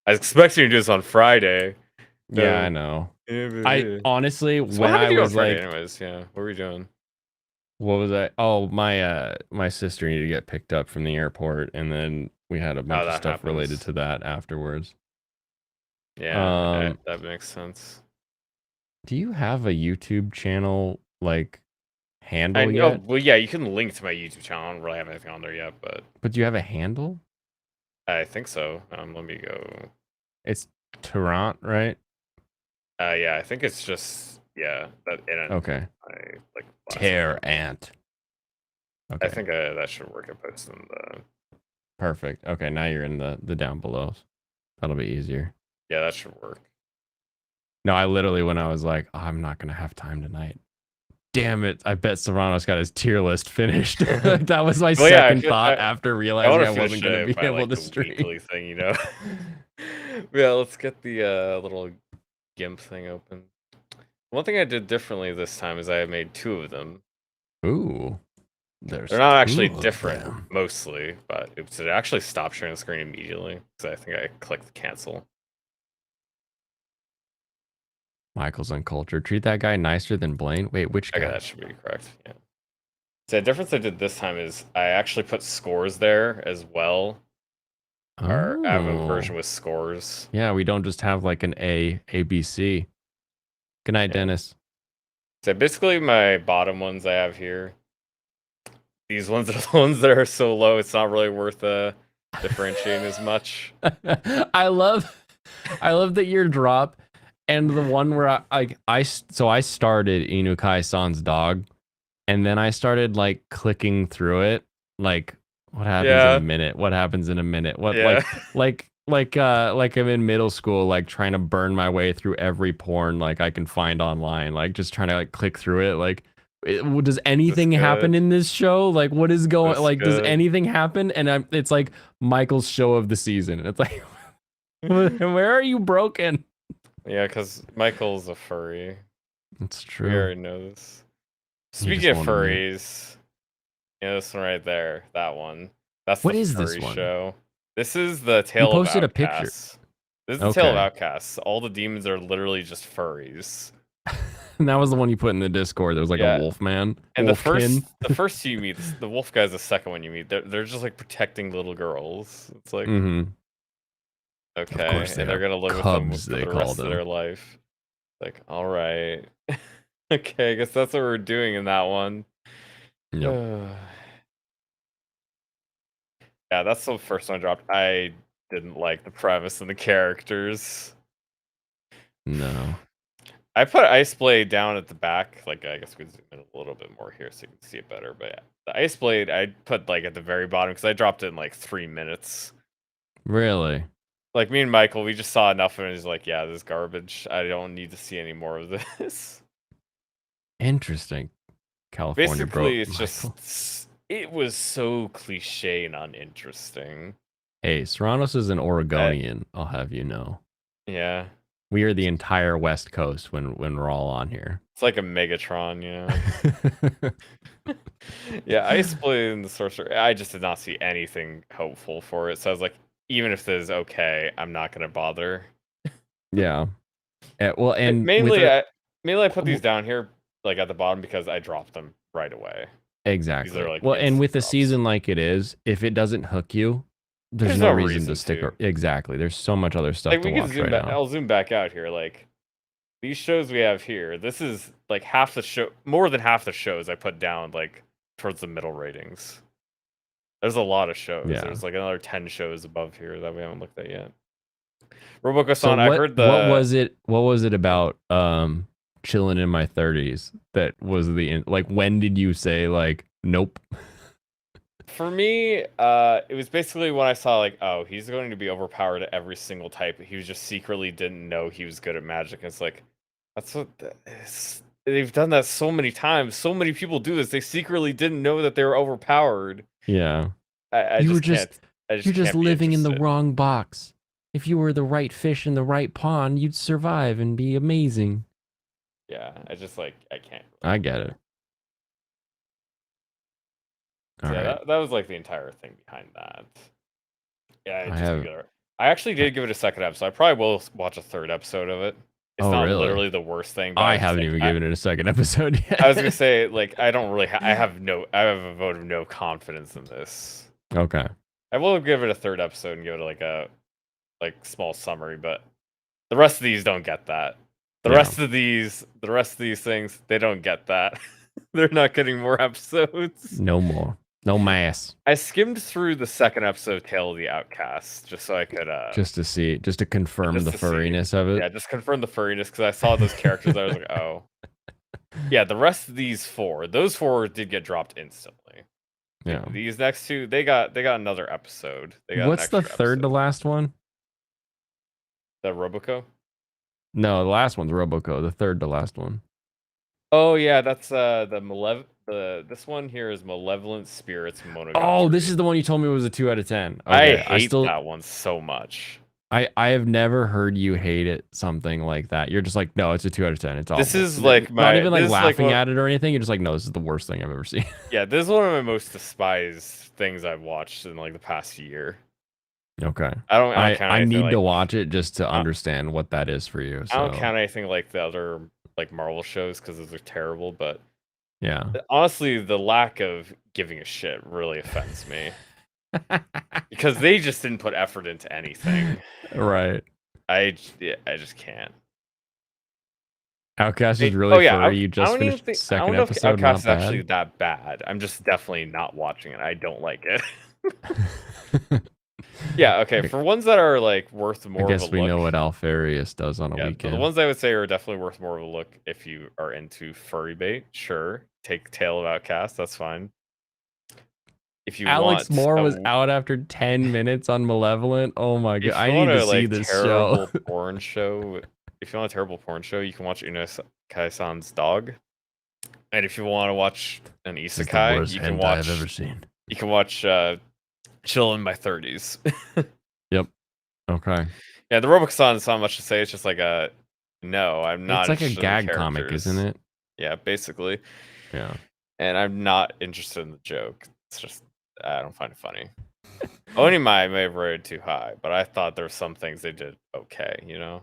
I was expecting you to do this on Friday. Yeah, I know. I So honestly, what when happened I to you on was Friday like, anyways? Yeah, what were you doing? what was I? Oh, my sister needed to get picked up from the airport, and then we had a Oh, bunch of that stuff related happens. to that afterwards. Yeah, Um, that makes sense. do you have a YouTube channel like I handle know. yet? Well, yeah, you can link to my YouTube channel. I don't really have anything on there yet, but But do you have a handle? I think so. Let me go. It's Tarrant, right? Yeah, I think it's just that and Okay. my like last Tear name. Ant. I Okay. think that should work. I posted in the Perfect. Okay, now you're in the down below. That'll be easier. yeah, that should work. No, I literally when I was like, oh, I'm not gonna have time tonight. Damn it! I bet Serrano's got his tier list finished. That was my Well, yeah, second thought after I want realizing to I finish wasn't gonna it be by able like to the stream. weekly thing, you know. Yeah, let's get the little GIMP thing open. One thing I did differently this time is I made two of them. Ooh, They're there's not actually two of different, them. mostly, but it actually stopped sharing the screen immediately because I think I clicked cancel. Michael's uncultured. Treat that guy nicer than Blaine. Wait, which Okay, that guy? should be correct. Yeah. So the difference I did this time is I actually put scores there as well. Or I have a version Oh, with scores. yeah. We don't just have like an A B C. Good night, Yeah. Dennis. So basically my bottom ones I have here. These ones are the ones that are so low it's not really worth differentiating as much. I love, I love that your drop, and the one where I started Inukai San's dog, and then I started like clicking through it, like what happens in a Yeah. minute? What happens in a minute? What Yeah. like I'm in middle school, like trying to burn my way through every porn like I can find online, like just trying to like click through it, like. Does This anything happen good. in this show? Like, what is going? This Like, does good. anything happen? And it's like Michael's show of the season. It's like, where are you broken? Yeah, because Michael's a furry. It's We true. already know this. He Speaking just of wanted me. furries, this one right there, that one. That's the What is this furry one? show. This is the You Tale of posted a picture. Outcasts. This is the Tale of Okay. Outcasts. All the demons are literally just furries. And that was the one you put in the Discord. There was like a Yeah, wolf man, and wolfkin. the first two you meet, the wolf guy's the second one you meet. They're just like protecting little girls. It's like Mm-hmm. Of okay, course they and they're are. gonna live with them Cubs, for they the call rest of them. their life. Like, all right, okay, I guess that's what we're doing in that one. Yep. Yeah, that's the first one I dropped. I didn't like the premise and the characters. No. I put Ice Blade down at the back. Like, I guess we can zoom in a little bit more here so you can see it better. But yeah, the Ice Blade I put like at the very bottom because I dropped it in like 3 minutes. Really? Like me and Michael, we just saw enough of it. And he's like, "Yeah, this is garbage. I don't need to see any more of this." Interesting. California bro, Basically, it's Michael. just it was so cliche and uninteresting. Hey, Serranos is an Oregonian, I'll have you know. Yeah, We are the entire West Coast when we're all on here. it's like a Megatron, you know. Yeah, Ice Blade and the Sorcerer. I just did not see anything hopeful for it. So I was like, even if this is okay, I'm not gonna bother. Yeah. Well, and with Mainly, a I put these down here like at the bottom because I dropped them right away. These exactly. are like Well, and instant with a drops. season like it is, if it doesn't hook you, there's There's no no reason to reason stick. to. Exactly. There's so much other stuff Like to we can watch zoom right back. now. I'll zoom back out here. Like these shows we have here. This is like half the show, more than half the shows I put down like towards the middle ratings. There's a lot of shows. Yeah. There's like another 10 shows above here that we haven't looked at yet. So Roboco-san, I heard what the was it? What was it about chilling in my 30s that was like when did you say like nope? for me, it was basically when I saw like, oh, he's going to be overpowered at every single type. He was just secretly didn't know he was good at magic. And it's like, that's what they've done that so many times. So many people do this. They secretly didn't know that they were overpowered. Yeah. I You were just just can't. I just you're just can't be living in the interested. wrong box. If you were the right fish in the right pond, you'd survive and be amazing. Yeah, I just like I can't I relate get it. there. All So yeah, right. that was like the entire thing behind that. Yeah, I just have because I actually did give it a second episode. I probably will watch a third episode of it. It's Oh, not really? literally the worst thing. But I was haven't like, even given it a second episode yet. I was gonna say like I don't really. I have a vote of no confidence in this. Okay. I will give it a third episode and give it like a small summary, but the rest of these don't get that. The Yeah. rest of these things, they don't get that. They're not getting more episodes. No more. No mass. I skimmed through the second episode of Tale of the Outcast just so I could Just to confirm just the to see. furriness of it. yeah, just confirm the furriness because I saw those characters. I was like, oh, yeah. The rest of those four did get dropped instantly. Yeah. These next two, they got another episode. They got What's the third to last one? The Roboco. No, the last one's Roboco. The third to last one. Oh yeah, that's this one here is Malevolent Spirits Monogatari. Oh, this is the one you told me was a 2 out of 10. I Okay, hate that one so much. I have never heard you hate it something like that. You're just like, no, it's a 2 out of 10. It's awful. This is like not even like this is like laughing at it or anything. You're just like, no, this is the worst thing I've ever seen. Yeah, this is one of my most despised things I've watched in like the past year. Okay. I need to watch it just to understand what that is for you. So. I don't count anything like the other like Marvel shows because those are terrible. But yeah, honestly, the lack of giving a shit really offends me because they just didn't put effort into anything. Right. I just can't. Outcast is really furry. You just finished the I second don't know if episode. Outcast is not actually bad. that bad. I'm just definitely not watching it. I don't like it. Yeah, okay. For ones that are like worth more I guess of a we look, know what Alfarius does on a yeah, weekend. the ones I would say are definitely worth more of a look if you are into furry bait. Sure, take Tale of Outcast. That's fine. If you Alex want Moore was out after 10 minutes on Malevolent. Oh my god, I need to see this show. Porn show. If you want a terrible porn show, you can watch Kai-san's Dog. And if you want to watch an isekai, you can watch. I've ever seen. You can watch Chill in My 30s. Yep. Okay. Yeah, the Roboco-san is not much to say. It's just like a no. I'm not. It's like a interested in the gag comic, characters. isn't it? Yeah, basically. Yeah. And I'm not interested in the joke. It's just I don't find it funny. Onimai may have rated too high, but I thought there were some things they did okay. You know.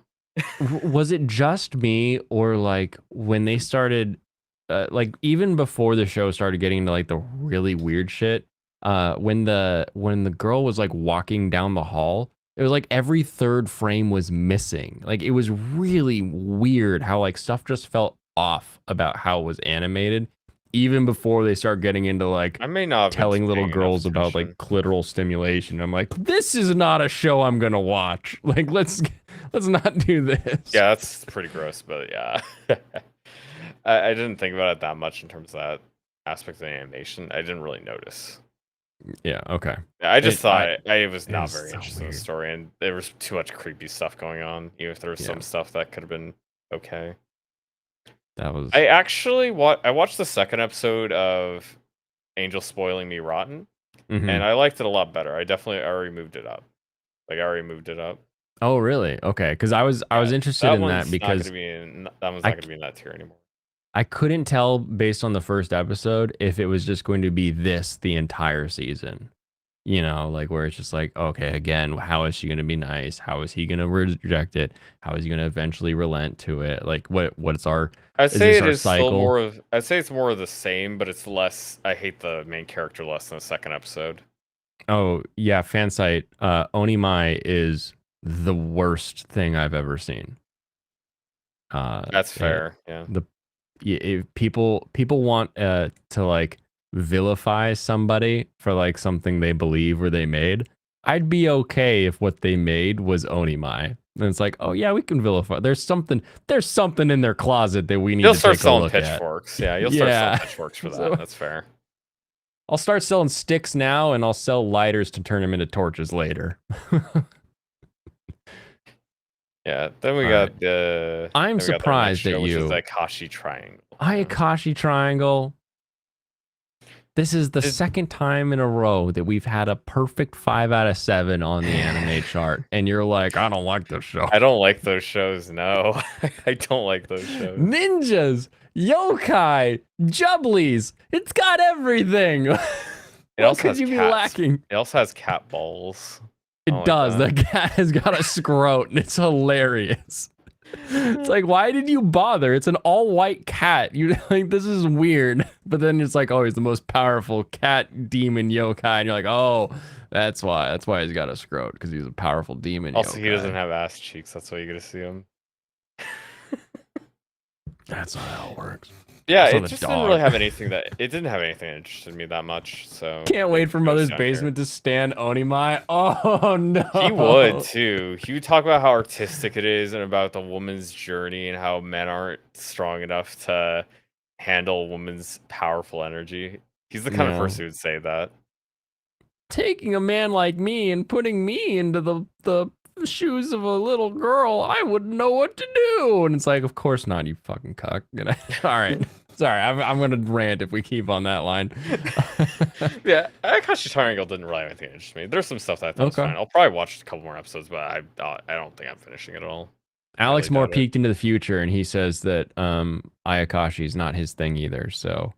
Was it just me, or like when they started, like even before the show started getting into like the really weird shit? When the girl was like walking down the hall, it was like every third frame was missing. Like it was really weird how like stuff just felt off about how it was animated, even before they start getting into like I may not have telling little girls about like clitoral stimulation. I'm like, this is not a show I'm gonna watch. Like let's not do this. Yeah, that's pretty gross, but yeah. I didn't think about it that much in terms of that aspect of the animation. I didn't really notice. Yeah, okay. I just thought I was not was very so interested in weird. the story, and there was too much creepy stuff going on. Even if there was some stuff that could have been okay. That was. I actually watched the second episode of Angel Spoiling Me Rotten, Mhm. and I liked it a lot better. I already moved it up. Like I already moved it up. Oh really? Okay, because I was interested in that because that one's not going to be in that tier anymore. I couldn't tell based on the first episode if it was just going to be this the entire season. You know, like where it's just like, okay, again, how is she going to be nice? How is he going to reject it? How is he going to eventually relent to it? Like what's our I'd say it our is cycle? still more of. I'd say it's more of the same, but it's less. I hate the main character less than the second episode. Oh yeah, fan site. Onimai is the worst thing I've ever seen. That's fair. Yeah. If people want to like vilify somebody for like something they believe or they made, I'd be okay if what they made was Onimai. And it's like, oh yeah, we can vilify. There's something in their closet that we need You'll to start take a selling look pitchforks. at. Yeah, you'll start selling pitchforks for that. So- That's fair. I'll start selling sticks now, and I'll sell lighters to turn them into torches later. Yeah. Then we All got right. the. I'm then we got the next surprised show, at which you. is the Akashi Triangle. Ayakashi Triangle. This is the Is- second time in a row that we've had a perfect 5 out of 7 on the anime chart, and you're like, I don't like this show. I don't like those shows. No, I don't like those shows. Ninjas, yokai, jubblies. It's got everything. What also could has you be cats. lacking? It also has cat balls. It like does. that. The cat has got a scrote, and it's hilarious. It's like, why did you bother? It's an all-white cat. You like this is weird. But then it's like, oh, he's the most powerful cat demon yokai, and you're like, oh, that's why. That's why he's got a scrote because he's a powerful demon Also, yokai. he doesn't have ass cheeks. That's why you get to see him. That's not how it works. Yeah, So it the just dog. didn't really have anything that it didn't have anything that interested me that much. So Can't wait for it goes Mother's down here. Basement to stand Onimai. Oh no. He would too. He would talk about how artistic it is and about the woman's journey and how men aren't strong enough to handle a woman's powerful energy. He's the kind of Yeah. person who would say that. Taking a man like me and putting me into the shoes of a little girl, I wouldn't know what to do. And it's like, of course not, you fucking cuck. All right. Sorry, I'm gonna rant if we keep on that line. Yeah, Akashi Triangle didn't really have anything that interested me. There's some stuff that I thought was Okay. fine. I'll probably watch a couple more episodes, but I don't think I'm finishing it all. Alex really Moore doubt it. peeked into the future, and he says that Ayakashi is not his thing either. So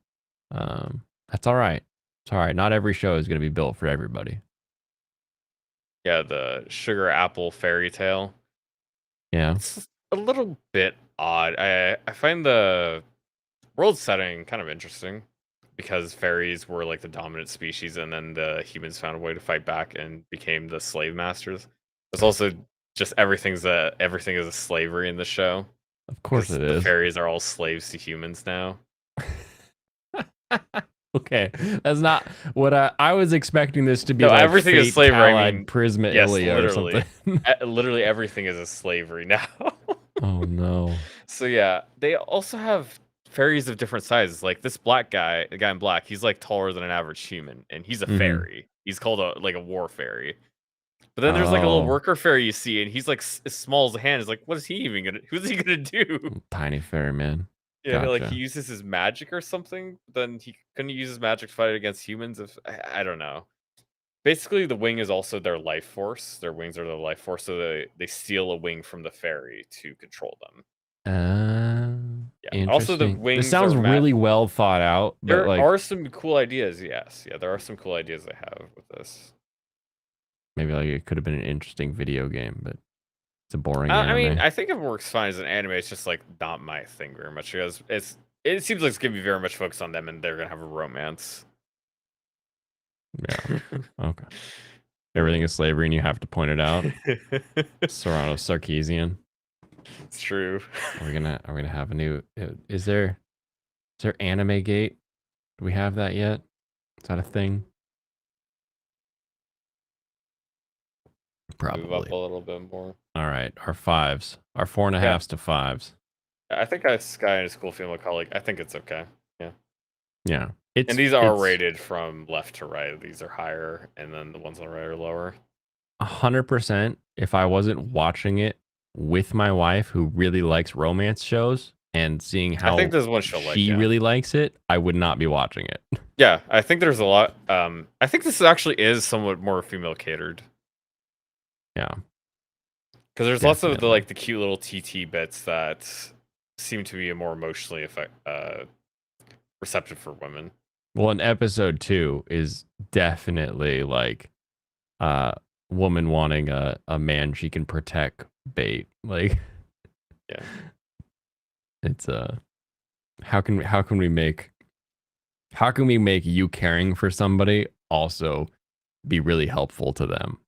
that's all right. It's all right. Not every show is gonna be built for everybody. Yeah, the sugar apple fairy tale. Yeah. It's a little bit odd. I find the world setting kind of interesting because fairies were like the dominant species, and then the humans found a way to fight back and became the slave masters. It's also just everything is a slavery in the show. Of course 'Cause it the is. fairies are all slaves to humans now. Okay, that's not what I was expecting this to be. No, like everything is Fate, slavery, I Allied, mean, Prisma, yes, Ilia, or literally. something. Literally everything is a slavery now. Oh no. So yeah, they also have fairies of different sizes. Like this black guy, the guy in black, he's like taller than an average human, and he's a Mhm. fairy. He's called a war fairy. But then there's like a little Oh, worker fairy you see, and he's like as small as a hand. It's like, what is he even gonna? Who's he gonna do? tiny fairy man. Yeah, like he Gotcha. uses his magic or something. But then he couldn't use his magic to fight against humans. If I don't know. Basically, the wing is also their life force. Their wings are their life force, so they steal a wing from the fairy to control them. Yeah. Also, the Interesting. This wings sounds are really well thought out, but There like are some cool ideas. Yes, yeah, there are some cool ideas they have with this. maybe like it could have been an interesting video game, but it's a boring I mean, anime. I think it works fine as an anime. It's just like not my thing very much because it seems like it's gonna be very much focused on them and they're gonna have a romance. Yeah. Okay. Everything is slavery, and you have to point it out. Serrano Sarkeesian. It's true. Are we gonna have a new? Is there Anime Gate? Do we have that yet? Is that a thing? Move up Probably. a little bit more. All right, our fives, our 4.5s Yeah. to 5s. I think I Sky and a school female colleague. I think it's okay. Yeah, it's And these are it's rated from left to right. These are higher, and then the ones on the right are lower. 100%. If I wasn't watching it with my wife, who really likes romance shows, and seeing how I think there's one she'll like. she Yeah. really likes it, I would not be watching it. Yeah, I think there's a lot. I think this actually is somewhat more female catered. Yeah, Because there's lots of the Definitely. like the cute little TT bits that seem to be more emotionally receptive for women. well, in episode 2 is definitely like woman wanting a man she can protect bait. Like, Yeah. it's how can we make you caring for somebody also be really helpful to them?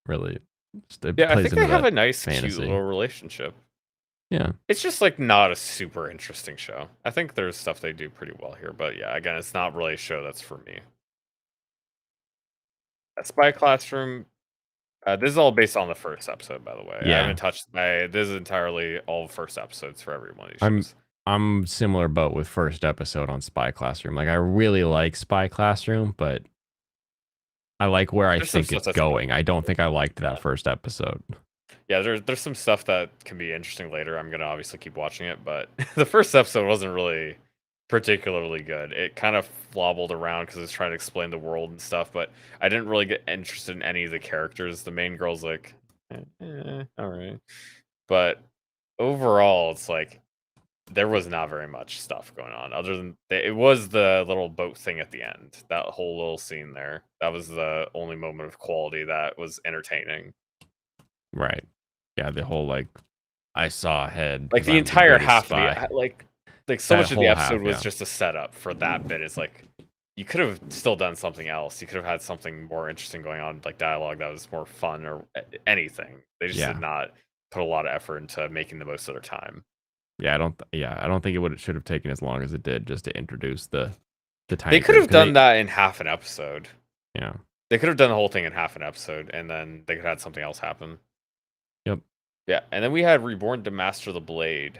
Really, it Yeah, I plays think they into have that a nice, cute fantasy. little relationship. Yeah, It's just like not a super interesting show. I think there's stuff they do pretty well here, but yeah, again, it's not really a show that's for me. Spy Classroom. This is all based on the first episode, by the way. I Yeah. haven't touched this is entirely all first episodes for every one of these I'm- shows. I'm similar boat with first episode on Spy Classroom. Like, I really like Spy Classroom, but I like where I There's some think stuff it's that's going. I don't think I liked that first episode. Yeah, there's some stuff that can be interesting later. I'm gonna obviously keep watching it, but the first episode wasn't really particularly good. It kind of flobbled around because it's trying to explain the world and stuff, but I didn't really get interested in any of the characters. The main girl's like, all right, but overall, it's like there was not very much stuff going on other than it was the little boat thing at the end. That whole little scene there. That was the only moment of quality that was entertaining. Right. Yeah, the whole like I saw a head Like because the I'm the entire greatest half of spy. the like so That much of the whole half, episode was yeah. just a setup for that bit. It's like you could have still done something else. You could have had something more interesting going on, like dialogue that was more fun or anything. They just Yeah. did not put a lot of effort into making the most of their time. Yeah, I don't think it should have taken as long as it did just to introduce the They tankers. could have 'Cause done that in half an episode. Yeah. They could have done the whole thing in half an episode, and then they could have had something else happen. Yep. Yeah, and then we had Reborn to Master the Blade.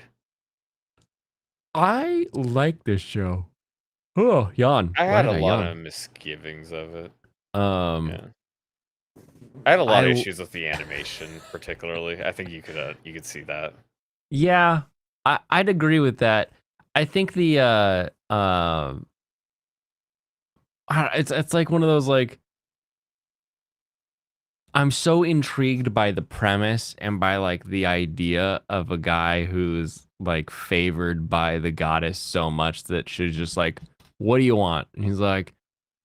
I like this show. Oh, yawn. I Why had did a I lot yawn? of misgivings of it. Um, Yeah. I had a lot of I issues with the animation, particularly. I think you could see that. yeah, I'd agree with that. I think the it's like one of those like I'm so intrigued by the premise and by like the idea of a guy who's like favored by the goddess so much that she's just like, "What do you want?" And he's like,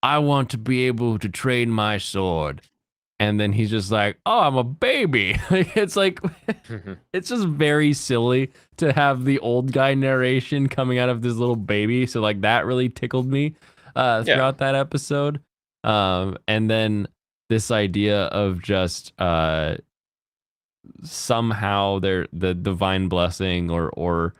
"I want to be able to train my sword." And then he's just like, "Oh, I'm a baby." It's like it's just very silly to have the old guy narration coming out of this little baby. So like that really tickled me Yeah. throughout that episode. And then this idea of just somehow the divine blessing or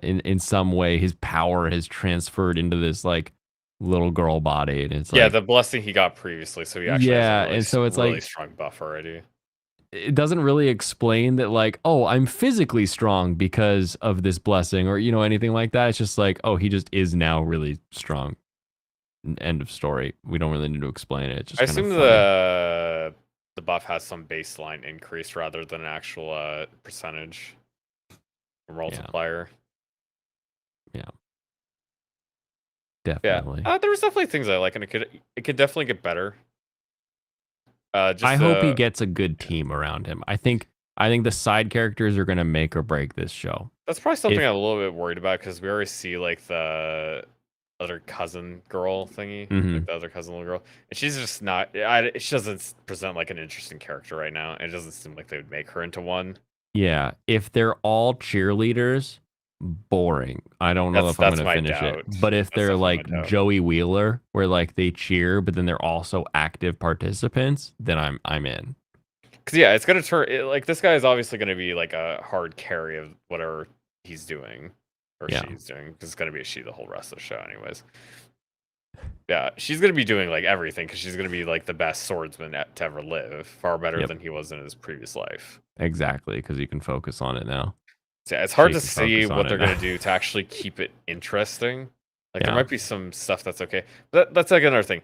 in some way his power has transferred into this like little girl body, and it's Yeah, like the blessing he got previously, so he actually has a yeah, really, and so it's really like strong buff already. it doesn't really explain that like, oh, I'm physically strong because of this blessing or anything like that. It's just like, oh, he just is now really strong. End of story. We don't really need to explain it. It's just I kind of assume funny. the buff has some baseline increase rather than an actual percentage multiplier. Yeah. Yeah, Definitely. there was definitely things I like, and it could definitely get better. Just I hope he gets a good team around him. I think the side characters are gonna make or break this show. that's probably something If I'm a little bit worried about because we already see like the other cousin girl thingy, Mhm. like the other cousin little girl, and she's just not. She doesn't present like an interesting character right now, and it doesn't seem like they would make her into one. yeah, if they're all cheerleaders, boring. I don't know if I'm That's gonna my finish it. doubt. But if That's they're definitely like my doubt. Joey Wheeler, where like they cheer, but then they're also active participants, then I'm in. Because yeah, it's gonna like this guy is obviously gonna be like a hard carry of whatever he's doing or Yeah. she's doing. Because it's gonna be a she the whole rest of the show, anyways. Yeah, she's gonna be doing like everything because she's gonna be like the best swordsman to ever live, far better Yep. than he was in his previous life. Exactly, because you can focus on it now. So yeah, it's hard She to can see focus on what it they're now. gonna do to actually keep it interesting. Like there Yeah. might be some stuff that's okay, but that's like another thing.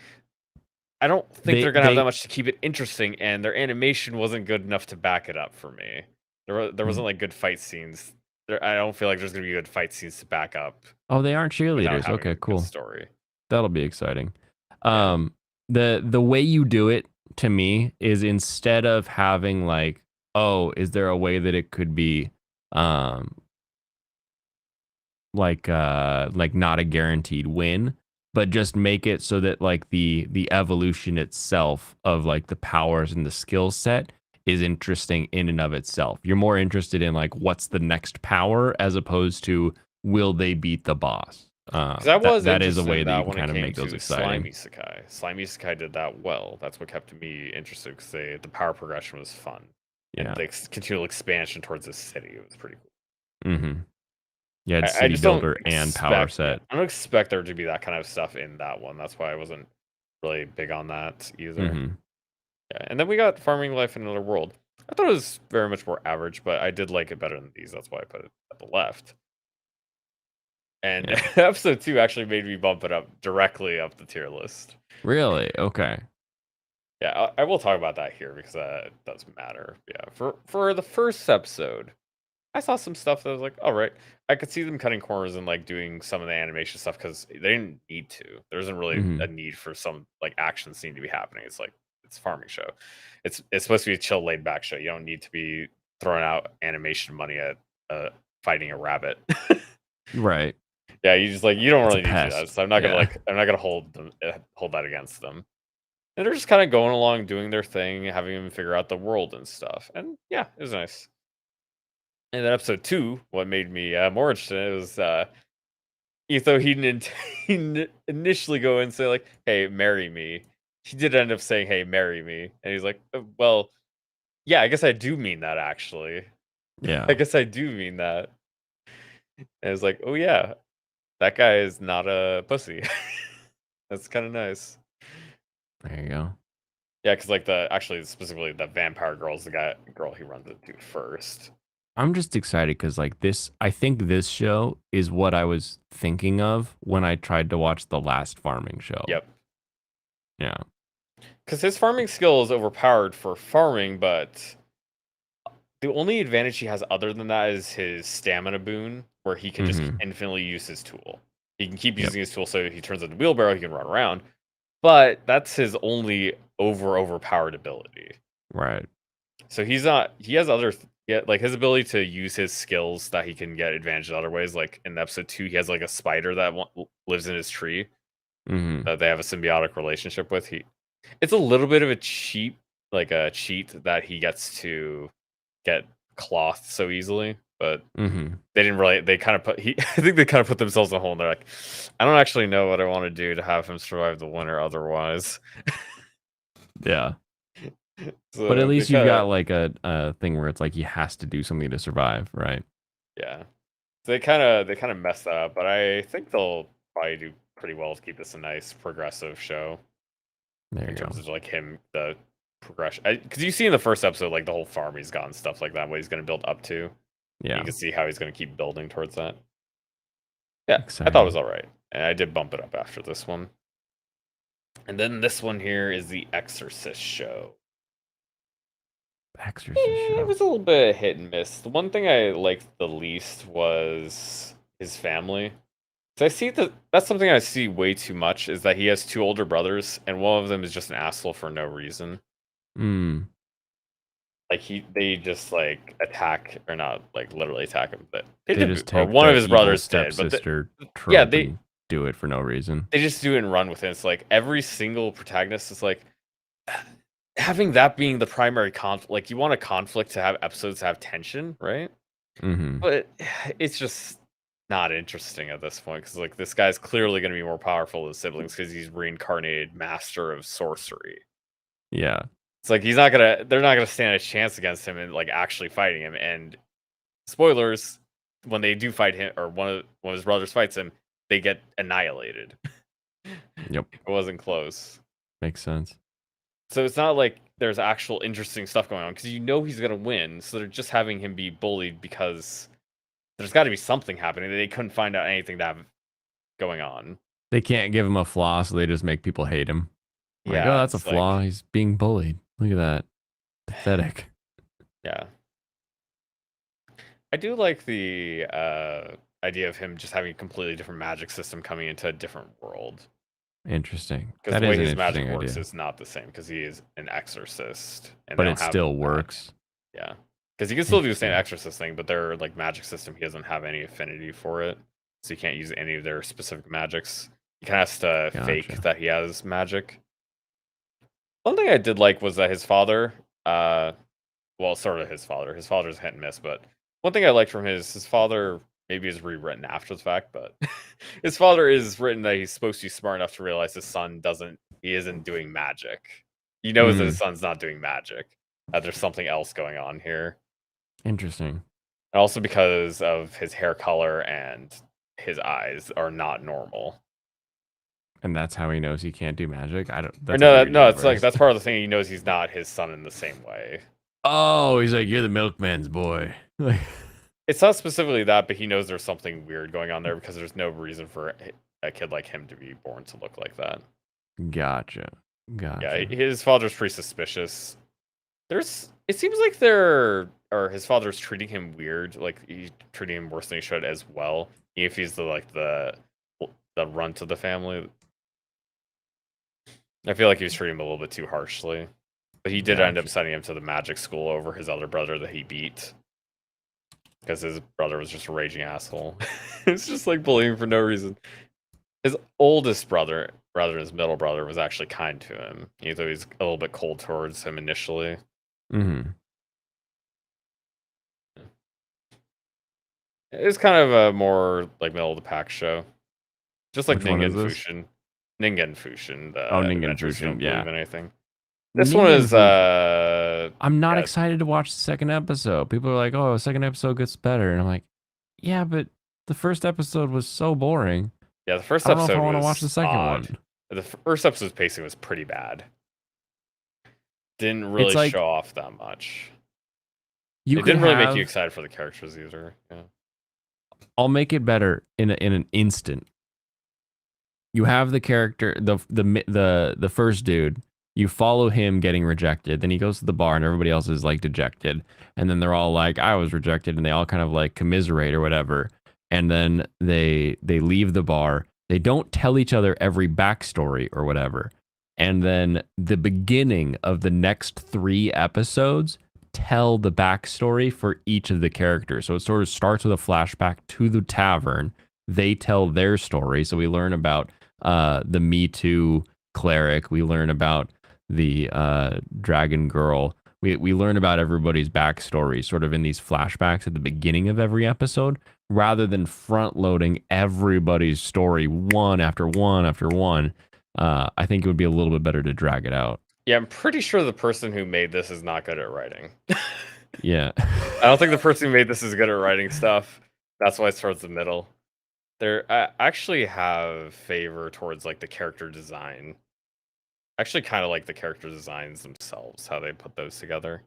I don't think they're gonna have that much to keep it interesting, and their animation wasn't good enough to back it up for me. There wasn't like good fight scenes. I don't feel like there's gonna be good fight scenes to back up Oh, they aren't without cheerleaders. having Okay, a good cool. story. That'll be exciting. Yeah. The way you do it to me is instead of having like, oh, is there a way that it could be like not a guaranteed win, but just make it so that like the evolution itself of like the powers and the skill set is interesting in and of itself. You're more interested in like what's the next power as opposed to will they beat the boss. Because I was That is a interested way in that you that can when it kind of came make those to exciting. Slimy Sakai. Slimy Sakai did that well. That's what kept me interested because the power progression was fun. Yeah. And the continual expansion towards the city, it was pretty cool. Mm-hmm. You had I city just don't builder and power expect set. I don't expect there to be that kind of stuff in that one. That's why I wasn't really big on that either. Mm-hmm. Yeah, and then we got Farming Life in Another World. I thought it was very much more average, but I did like it better than these. That's why I put it at the left. And Yeah. episode 2 actually made me bump it up directly up the tier list. Really? Okay. Yeah, I will talk about that here because that does matter. Yeah, for the first episode, I saw some stuff that was like, all right, I could see them cutting corners and like doing some of the animation stuff because they didn't need to. There isn't really Mhm. a need for some like action scene to be happening. It's like it's a farming show. It's supposed to be a chill, laid back show. You don't need to be throwing out animation money at fighting a rabbit. Right. Yeah, you just like you don't It's a really need to do that. pest. So I'm not gonna Yeah. I'm not gonna hold that against them. And they're just kind of going along, doing their thing, having them figure out the world and stuff. And yeah, it was nice. And then episode 2, what made me more interested was Etho he didn't initially go and say like, "Hey, marry me." He did end up saying, "Hey, marry me," and he's like, Well, yeah, I guess I do mean that actually. Yeah. I guess I do mean that." And it's like, "Oh yeah, that guy is not a pussy." That's kind of nice. There you go. Yeah, because like actually specifically the vampire girl's the girl he runs into first. I'm just excited because like this, I think this show is what I was thinking of when I tried to watch the last farming show. Yep. Yeah. Because his farming skill is overpowered for farming, but the only advantage he has other than that is his stamina boon, where he can just Mhm. infinitely use his tool. He can keep Yep. using his tool so he turns into wheelbarrow, he can run around. But that's his only overpowered ability. Right. So he has other like his ability to use his skills that he can get advantage in other ways. Like in episode 2, he has like a spider that lives in his tree Hmm. that they have a symbiotic relationship with. It's a little bit of a cheat that he gets to get cloth so easily, but Hmm. they didn't really. They kind of put I think they kind of put themselves in a hole. And they're like, I don't actually know what I want to do to have him survive the winter otherwise. Yeah. So But at they least you've kinda, got like a thing where it's like he has to do something to survive, right? yeah. They kind of messed that up, but I think they'll probably do pretty well to keep this a nice progressive show There in you go. terms of like him the progression. Because you see in the first episode like the whole farm he's got and stuff like that, what he's going to build up to. Yeah. You can see how he's going to keep building towards that. Yeah, I thought it Exciting. was all right, and I did bump it up after this one. And then this one here is the Exorcist show. Exorcist It show. was a little bit hit and miss. The one thing I liked the least was his family. So that's something I see way too much is that he has 2 older brothers and one of them is just an asshole for no reason. Mm. Like they just like attack or not like literally attack him, but They just or take one of the his evil brothers did. But stepsister trope yeah, and do it for no reason. they just do it and run with it. It's like every single protagonist is like having that being the primary conflict. Like you want a conflict to have episodes have tension, right? Hmm. But it's just not interesting at this point because like this guy's clearly going to be more powerful than his siblings because he's reincarnated master of sorcery. Yeah. It's like they're not gonna stand a chance against him and like actually fighting him. And spoilers, when they do fight him or one of his brothers fights him, they get annihilated. Yep. It wasn't close. Makes sense. So it's not like there's actual interesting stuff going on because you know he's gonna win. So they're just having him be bullied because there's got to be something happening. They couldn't find out anything to have going on. They can't give him a flaw, so they just make people hate him. Like, Yeah, oh, that's a it's flaw. like, He's being bullied. Look at that. Pathetic. yeah. I do like the idea of him just having a completely different magic system coming into a different world. Interesting. Because That the way is an his magic interesting works idea. is not the same because he is an exorcist. And But they it don't have still that. works. Yeah. Because he can still do the same Interesting. exorcist thing, but their like magic system, he doesn't have any affinity for it. So you can't use any of their specific magics. He kind of has to fake Gotcha. that he has magic. One thing I did like was that his father, well, sort of his father. His father's hit and miss, but one thing I liked from his father maybe is rewritten after the fact, but his father is written that he's supposed to be smart enough to realize his son he isn't doing magic. He knows that his Mm, son's not doing magic. That there's something else going on here. interesting. And also because of his hair color and his eyes are not normal. And that's how he knows he can't do magic. I don't. Or That's a no, weird no, it's like universe. that's part of the thing. He knows he's not his son in the same way. Oh, he's like, you're the milkman's boy. Like, It's not specifically that, but he knows there's something weird going on there because there's no reason for a kid like him to be born to look like that. gotcha. Yeah, Gotcha. his father's pretty suspicious. It seems like his father's treating him weird, like he's treating him worse than he should as well. If he's the runt of the family, I feel like he was treating him a little bit too harshly. But he did end up Gotcha. sending him to the magic school over his other brother that he beat. because his brother was just a raging asshole. It's just like bullying for no reason. His oldest brother, rather than his middle brother, was actually kind to him. He was a little bit cold towards him initially. Mm-hmm. It's kind of a more like middle of the pack show, just like Which one is Ningen this? Fushin. Ningen Fushin, the Oh, Ningen adventures you Fushin, don't yeah. believe in anything. This one Ningen is I'm not yeah. excited to watch the second episode. People are like, "Oh, the second episode gets better," and I'm like, "Yeah, but the first episode was so boring. Yeah, the first I don't know if episode I want to was watch the second odd. one." The first episode's pacing was pretty bad. Didn't It's really like show off that much. you It could didn't really make have. you excited for the characters either. Yeah. I'll make it better in an instant. You have the character, the first dude. You follow him getting rejected. Then he goes to the bar, and everybody else is like dejected. And then they're all like, "I was rejected," and they all kind of like commiserate or whatever. And then they leave the bar. They don't tell each other every backstory or whatever. And then the beginning of the next 3 episodes tell the backstory for each of the characters. So it sort of starts with a flashback to the tavern. They tell their story. So we learn about the Me Too cleric. We learn about the dragon girl. We learn about everybody's backstory sort of in these flashbacks at the beginning of every episode rather than front loading everybody's story one after one after one. I think it would be a little bit better to drag it out. Yeah, I'm pretty sure the person who made this is not good at writing. Yeah. I don't think the person who made this is good at writing stuff. That's why it's towards the middle. I actually have favor towards like the character design. I actually kind of like the character designs themselves, how they put those together.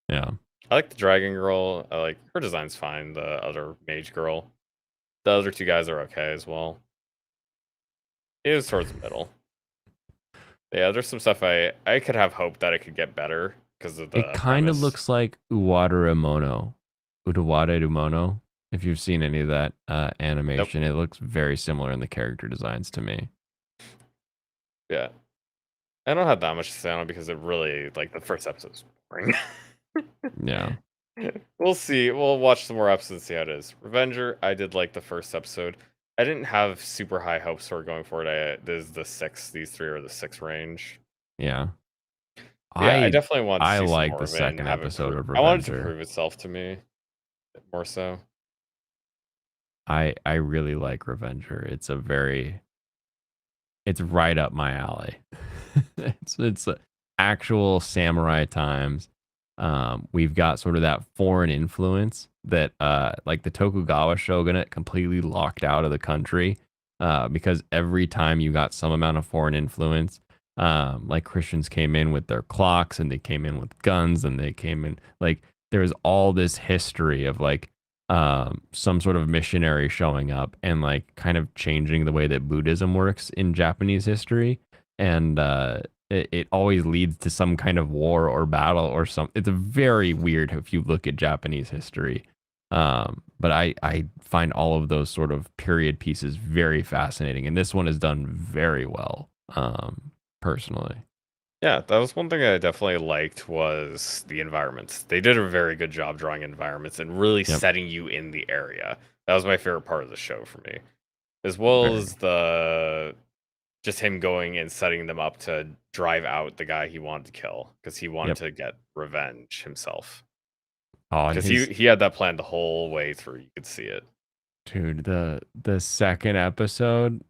Yeah. I like the dragon girl. I like her design's fine. The other mage girl. The other 2 guys are okay as well. It is towards the middle. Yeah, there's some stuff I could have hoped that it could get better because of the It kind of premise. looks like Uwadarumono. Udawarerumono. If you've seen any of that animation, it looks very similar in the character designs to me. Yeah. I don't have that much to say on it because it really, like, the first episode is boring. Yeah. We'll see. We'll watch some more episodes and see how it is. Revenger, I did like the first episode. I didn't have super high hopes for going for it. This is the 6. These 3 are the 6 range. Yeah. Yeah, I definitely want to I see some like more the of it and second have it episode of I want it to Revenger. prove itself to me more so. I really like Revenger. It's right up my alley. it's actual samurai times. We've got sort of that foreign influence that like the Tokugawa shogunate completely locked out of the country because every time you got some amount of foreign influence, like Christians came in with their clocks and they came in with guns and they came in like there's all this history of like some sort of missionary showing up and like kind of changing the way that Buddhism works in Japanese history. And it always leads to some kind of war or battle or something. It's a very weird if you look at Japanese history. But I find all of those sort of period pieces very fascinating. And this one is done very well, personally. Yeah, that was one thing I definitely liked was the environments. They did a very good job drawing environments and really Yep. setting you in the area. That was my favorite part of the show for me. As well Very. as the just him going and setting them up to drive out the guy he wanted to kill because he wanted Yep. to get revenge himself. Oh, and Because his, he had that plan the whole way through. You could see it. dude, the second episode,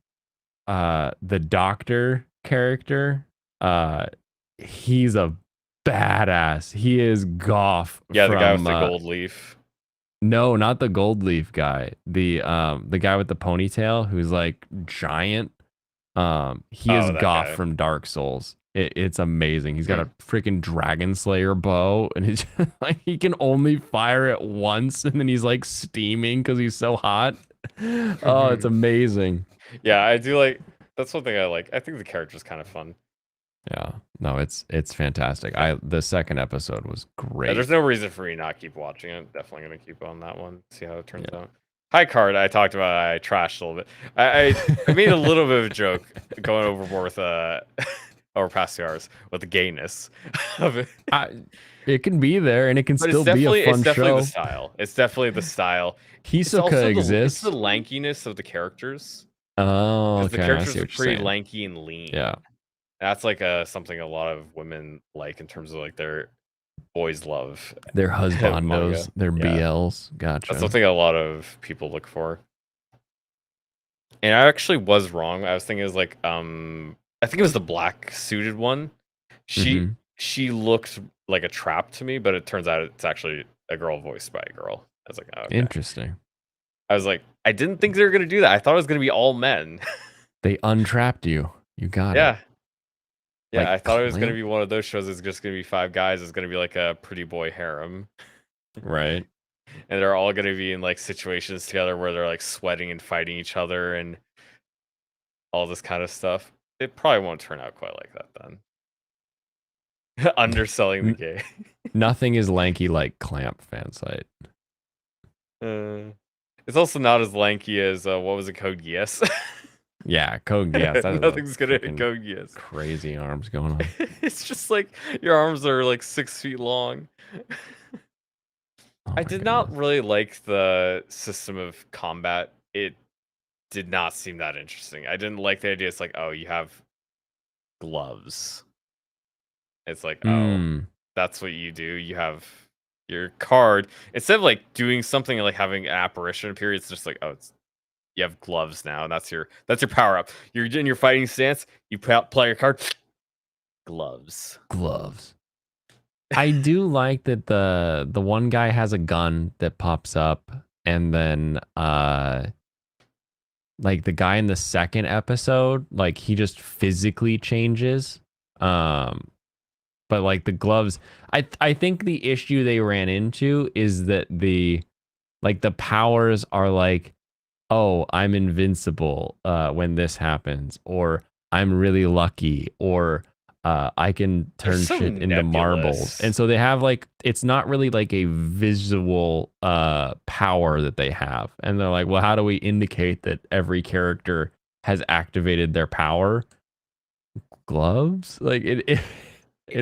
the doctor character, he's a badass. He is Goff. Yeah, the guy with from, the gold leaf. No, not the gold leaf guy. The guy with the ponytail who's like giant. He is Oh, that Goff guy. from Dark Souls. It's amazing. He's got a freaking Dragon Slayer bow, and it's like he can only fire it once, and then he's like steaming because he's so hot. Oh, it's amazing. Yeah, I do like. That's one thing I like. I think the character's kind of fun. Yeah, no, it's fantastic. The second episode was Yeah, great. there's no reason for me not keep watching it. Definitely gonna keep on that one. See how it turns out. High card. I talked about. I trashed a little bit. I made a little bit of a joke going overboard with overpass the R's with the gayness of it. It can be there, and it can But it's still be a definitely fun show. the style. It's definitely the style. It's Hisoka also exists. the lankiness of the characters. Oh, Because the okay. I characters see are what you're pretty saying. lanky and lean. Yeah. That's like something a lot of women like in terms of like their boys love. They're manga. husbandos, they're Yeah. BLs. Gotcha. That's something a lot of people look for. And I actually was wrong. I was thinking it was like I think it was the black suited one. She looked like a trap to me, but it turns out it's actually a girl voiced by a girl. I was like, oh, okay. Interesting. I was like, I didn't think they were gonna do that. I thought it was gonna be all men. They untrapped you. You got Yeah. it. Yeah, Like I thought it was gonna Clamp? be one of those shows. It's just gonna be 5 guys. It's gonna be like a pretty boy harem, Right. and they're all gonna be in like situations together where they're like sweating and fighting each other and all this kind of stuff. It probably won't turn out quite like that then. Underselling the gay. Nothing is lanky like Clamp fan site. It's also not as lanky as what was it, Code Geass? Yeah, Code Geass. Nothing's gonna hit Code Geass. Crazy arms going on. It's just like your arms are like 6 feet long. Oh I my did not goodness. really like the system of combat. It did not seem that interesting. I didn't like the idea. It's like, oh, you have gloves. It's like, oh, Mm, that's what you do. You have your card. Instead of like doing something like having an apparition appear, it's just like, oh, it's you have gloves now, and that's your power up. You're in your fighting stance. You play your card. Gloves. gloves. I do like that the one guy has a gun that pops up, and then like the guy in the second episode, like he just physically changes. But like the gloves, I think the issue they ran into is that the powers are like, oh, I'm invincible when this happens, or I'm really lucky, or I can They're turn so shit into marbles. nebulous. And so they have like, it's not really like a visual power that they have. And they're like, well, how do we indicate that every character has activated their power? Gloves? Like it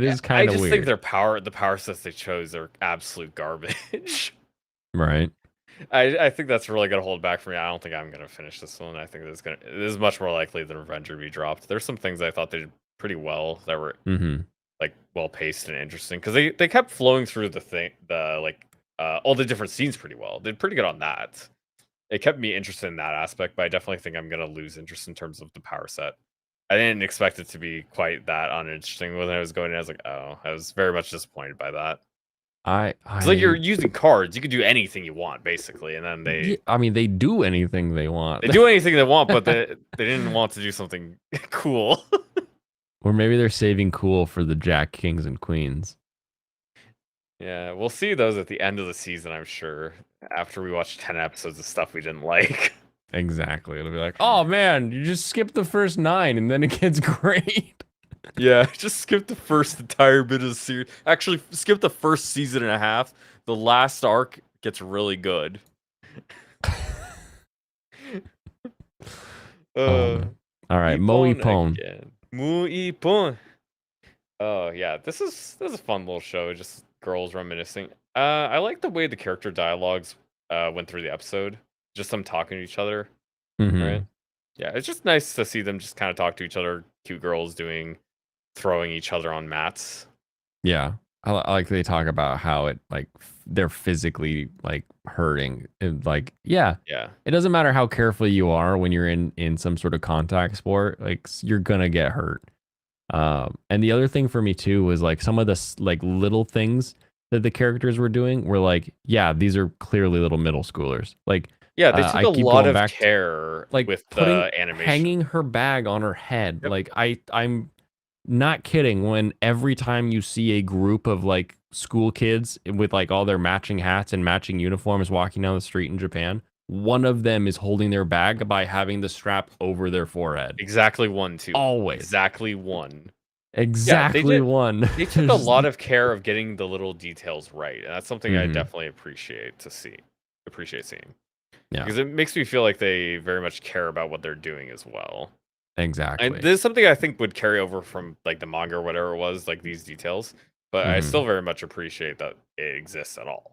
is kind of I just weird. think the power sets they chose are absolute garbage. Right. I think that's really gonna hold back for me. I don't think I'm gonna finish this one. I think this is much more likely that Revenger be dropped. There's some things I thought they did pretty well that were Mm-hmm. like well paced and interesting because they kept flowing through all the different scenes pretty well. Did pretty good on that. It kept me interested in that aspect, but I definitely think I'm gonna lose interest in terms of the power set. I didn't expect it to be quite that uninteresting when I was going in. I was like, oh, I was very much disappointed by that. It's like you're using cards. You can do anything you want, basically, and then I mean, they do anything they want. they do anything they want, but they didn't want to do something cool. Or maybe they're saving cool for the Jack Kings and Queens. Yeah, we'll see those at the end of the season, I'm sure. After we watch 10 episodes of stuff we didn't like. Exactly. It'll be like, oh man, you just skip the first 9 and then it gets great. Yeah, just skip the first entire bit of the series. Actually, skip the first season and a half. The last arc gets really good. All right, Moe-ipon. Moe-ipon. Oh yeah, this is a fun little show. Just girls reminiscing. I like the way the character dialogues went through the episode. Just them talking to each other, Mhm. right? Yeah, it's just nice to see them just kind of talk to each other. Cute girls throwing each other on mats. Yeah. I like they talk about how it like they're physically like hurting. And, like, yeah, Yeah, it doesn't matter how careful you are when you're in some sort of contact sport, like you're gonna get hurt. And the other thing for me too was like some of the like little things that the characters were doing were like, yeah, these are clearly little middle schoolers. Like, yeah, they took I a keep lot going of back care like with putting the animation. hanging her bag on her head. Yep. Like I'm not kidding when every time you see a group of like school kids with like all their matching hats and matching uniforms walking down the street in Japan, one of them is holding their bag by having the strap over their forehead. Exactly one, too. Always. Exactly one. Exactly one. They took a lot of care of getting the little details right, and that's something I Mhm. definitely appreciate seeing. Yeah. Because it makes me feel like they very much care about what they're doing as well. Exactly. this is something I think would carry over from like the manga or whatever it was, like these details. But I still very much appreciate that it exists at all.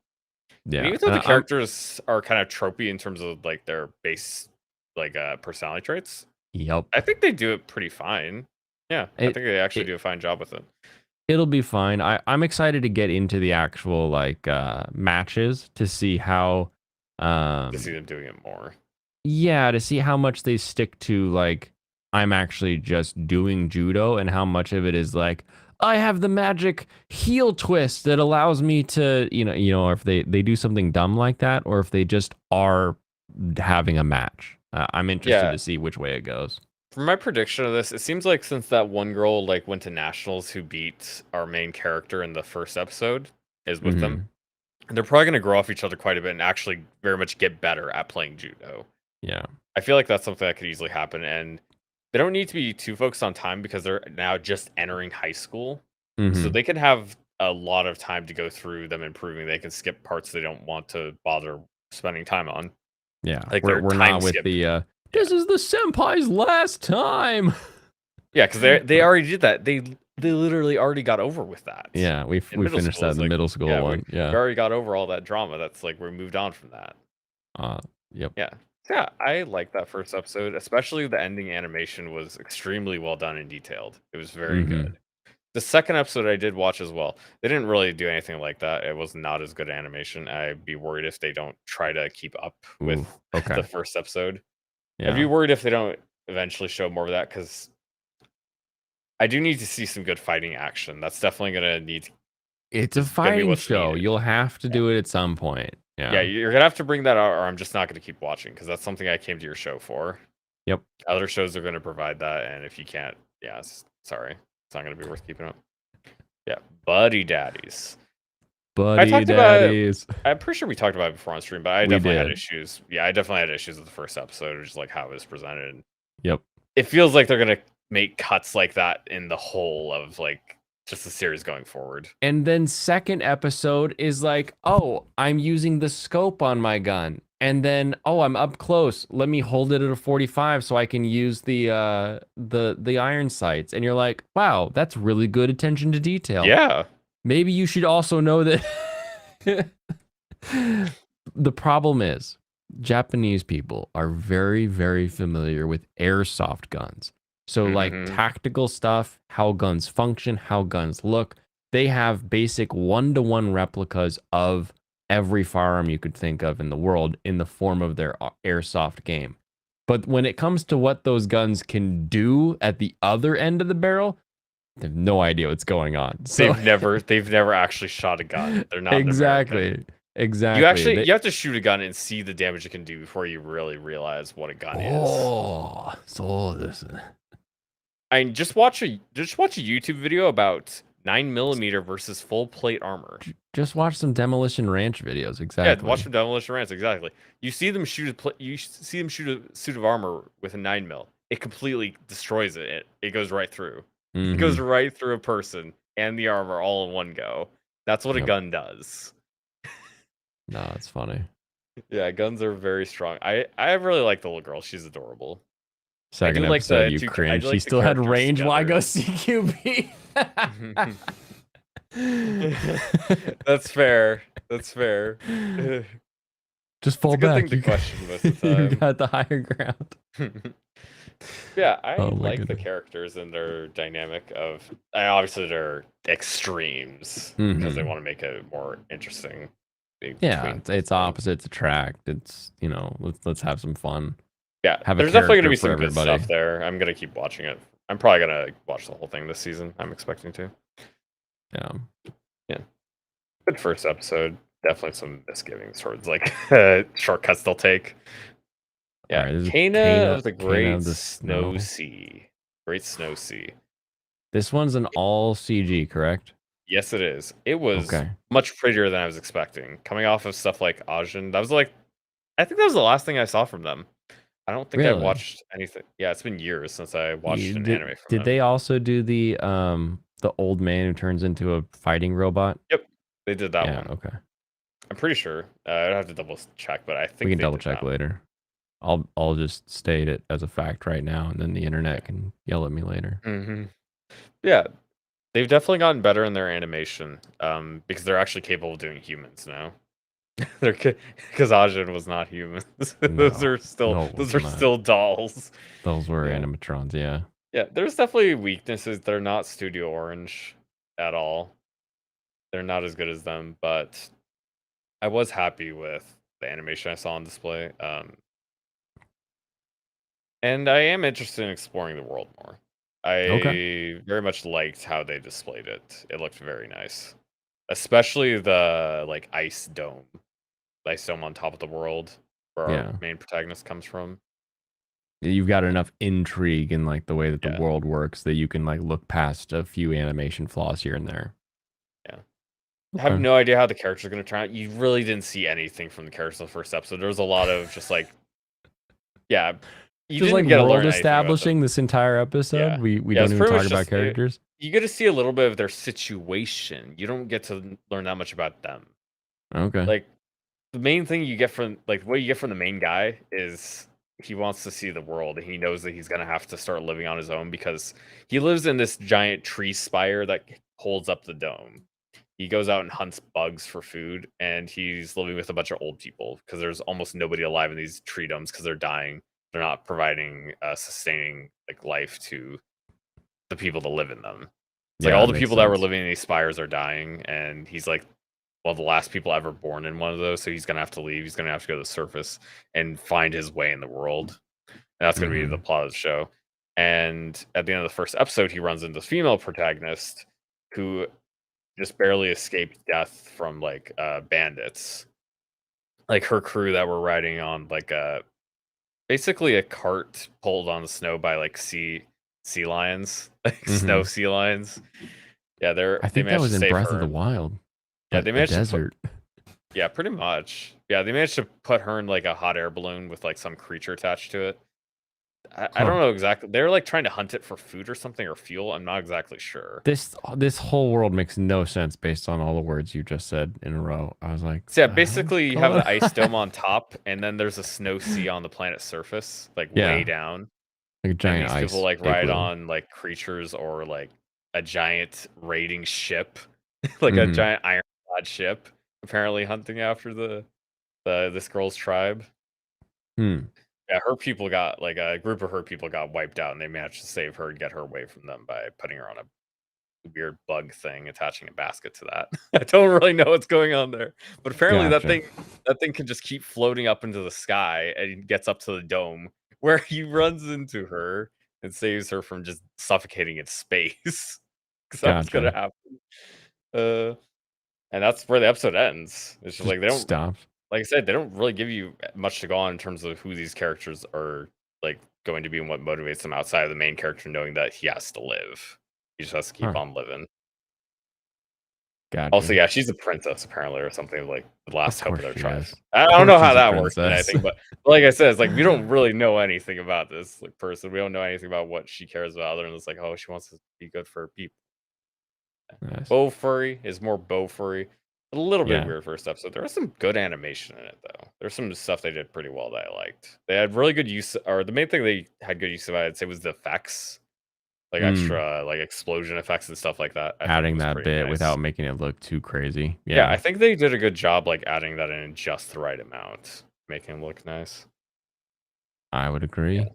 And Yeah. even though And the I'm characters are kind of tropey in terms of like their base like personality traits, yep. I think they do it pretty fine. Yeah, I It, think they actually it do a fine job with it. it'll be fine. I'm excited to get into the actual like matches to see how To see them doing it more. yeah, to see how much they stick to like I'm actually just doing judo and how much of it is like I have the magic heel twist that allows me to, or if they do something dumb like that or if they just are having a match. I'm interested Yeah. to see which way it goes. For my prediction of this, it seems like since that one girl like went to nationals who beat our main character in the first episode is with them, they're probably going to grow off each other quite a bit and actually very much get better at playing judo. Yeah. I feel like that's something that could easily happen, and they don't need to be too focused on time because they're now just entering high school, so they can have a lot of time to go through them improving. They can skip parts they don't want to bother spending time on. Yeah. Like we're they're we're time not with skip. the this is the senpai's last time. Yeah, because they already did that. They literally already got over with that. Yeah, we middle finished school, that it's in the like, middle school yeah, one. we Yeah. already got over all that drama. That's like we moved on from that. Yep. Yeah. So, yeah, I like that first episode, especially the ending animation was extremely well done and detailed. It was very good. The second episode I did watch as well. They didn't really do anything like that. It was not as good animation. I'd be worried if they don't try to keep up with Ooh, okay. the first episode. Yeah. I'd be worried if they don't eventually show more of that because I do need to see some good fighting action. That's definitely gonna need. It's a gonna be fighting what's show. needed. You'll have to do it at some point. Yeah, Yeah. you're gonna have to bring that out, or I'm just not gonna keep watching because that's something I came to your show for. Yep. Other shows are gonna provide that, and if you can't, yeah, sorry, it's not gonna be worth keeping up. Yeah, Buddy Daddies. Buddy talked about- daddies. I'm pretty sure we talked about it before on stream, but I We definitely had did. issues. Yeah, I definitely had issues with the first episode, just like how it was presented. Yep. It feels like they're gonna make cuts like that in the whole of like just the series going forward. And then second episode is like, oh, I'm using the scope on my gun. And then, oh, I'm up close. Let me hold it at a 45 so I can use the iron sights. And you're like, wow, that's really good attention to detail. Yeah. Maybe you should also know that the problem is Japanese people are very, very familiar with airsoft guns. So, like tactical stuff, how guns function, how guns look, they have basic one-to-one replicas of every firearm you could think of in the world in the form of their airsoft game. But when it comes to what those guns can do at the other end of the barrel, they have no idea what's going on. So They've never actually shot a gun. They're not exactly. Exactly. You have to shoot a gun and see the damage it can do before you really realize what a gun is. Oh, so this. I mean, just watch a YouTube video about 9mm versus full plate armor. Just watch some Demolition Ranch videos. Exactly. Yeah, watch some Demolition Ranch. Exactly. You see them shoot a suit of armor with a 9mm. It completely destroys it. It goes right through. It goes right through a person and the armor all in one go. That's what a gun does. No, it's funny. Yeah, guns are very strong. I really like the little girl. She's adorable. Second like episode, the you two- I cringe. like She the still had characters range while I go together. CQB. That's fair. That's fair. Just fall It's a good back. thing to question most of the You time. got the higher ground. Yeah, I Oh my like the goodness. characters and their dynamic of. Obviously, they're extremes because they want to make it more interesting. Yeah, between it's them. opposites attract. It's let's have some fun. Yeah, have a there's definitely gonna be character some for good everybody. stuff there. I'm gonna keep watching it. I'm probably gonna watch the whole thing this season. I'm expecting to. Yeah. Good first episode. Definitely some misgivings towards like shortcuts they'll take. Yeah, Alright, this is Kana of the Kana Great of the Snow Snow. Sea. Great Snow Sea. This one's an all CG, correct? Yes, it is. It was Okay. much prettier than I was expecting. Coming off of stuff like Ajin, that was like, I think that was the last thing I saw from them. I don't think I Really? watched anything. Yeah, it's been years since I watched an did, anime from did them. they also do the old man who turns into a fighting robot? They did that Yeah, one. okay. I'm pretty sure. I'd have to double check, but I think We can they double did check that one. later. I'll just state it as a fact right now, and then the internet can yell at me later. Hmm. Yeah, they've definitely gotten better in their animation, because they're actually capable of doing humans now. They're because Ajin was not humans. those No, are still no, it those was are not. still dolls. Those were Yeah, animatrons. Yeah. yeah. There's definitely weaknesses. They're not Studio Orange at all. They're not as good as them, but I was happy with the animation I saw on display. And I am interested in exploring the world more. Okay. I very much liked how they displayed it. It looked very nice, especially the like ice dome on top of the world where our Yeah. main protagonist comes from. You've got enough intrigue in like the way that the Yeah, world works that you can like look past a few animation flaws here and there. yeah. I have Okay. no idea how the characters are going to turn out. You really didn't see anything from the characters in the first episode. There was a lot of just like, yeah, you Just like didn't get to world learn anything about them. establishing this entire episode. Yeah, We yeah. don't It's even pretty talk much about just characters. you get to see a little bit of their situation. You don't get to learn that much about them. Okay. Like the main thing you get from like what you get from the main guy is he wants to see the world and he knows that he's gonna have to start living on his own because he lives in this giant tree spire that holds up the dome. He goes out and hunts bugs for food and he's living with a bunch of old people because there's almost nobody alive in these tree domes because they're dying. They're not providing sustaining like life to the people that live in them. It's like Yeah, all that the makes people that were sense. living in these spires are dying, and he's like one of the last people ever born in one of those. So he's gonna have to leave. He's gonna have to go to the surface and find his way in the world. And that's gonna be the Hmm. plot of the show. And at the end of the first episode, he runs into the female protagonist who just barely escaped death from like bandits. Like her crew that were riding on like a basically a cart pulled on the snow by like sea lions, like snow Hmm. sea lions. Yeah, I they think that managed was to in save Breath of the her. Wild, Yeah, but they a managed to put desert. yeah, pretty much. Yeah, they managed to put her in like a hot air balloon with like some creature attached to it. I Huh. don't know exactly. They're like trying to hunt it for food or something or fuel. I'm not exactly sure. This whole world makes no sense based on all the words you just said in a row. I was like, So yeah, the hell's basically you have going the ice on? dome on top, and then there's a snow sea on the planet's surface, like way Yeah, down. like a And giant these people ice like ride igloo. on like creatures or like a giant raiding ship, like a Hmm. giant ironclad ship, apparently hunting after the this girl's tribe. Hmm. Yeah, her people got like a group of her people got wiped out, and they managed to save her and get her away from them by putting her on a weird bug thing, attaching a basket to that. I don't really know what's going on there, but apparently Gotcha. that thing can just keep floating up into the sky and gets up to the dome where he runs into her and saves her from just suffocating in space. Because that's gonna Gotcha. happen. Uh, and that's where the episode ends. It's just Just like they don't, stops. like I said, they don't really give you much to go on in terms of who these characters are like going to be and what motivates them outside of the main character knowing that he has to live. He just has to keep Huh. on living. Also, Gotcha. yeah, she's a princess apparently, or something like the Of last hope of course their she tribe. is. I Of don't course know how she's a that works in princess. anything, but like I said, it's like we don't really know anything about this like person. We don't know anything about what she cares about other than it's like, oh, she wants to be good for her people. Yes. Bow furry is more bow furry. A little bit Yeah. weird first episode. There was some good animation in it though. There's some stuff they did pretty well that I liked. They had really good use, or the main thing they had good use of, I'd say, was the effects, like Mm. extra like explosion effects and stuff like that. I think Adding was that pretty bit nice. without making it look too crazy. Yeah, I Yeah. think they did a good job like adding that in just the right amount, making him look nice. I would Yeah. agree.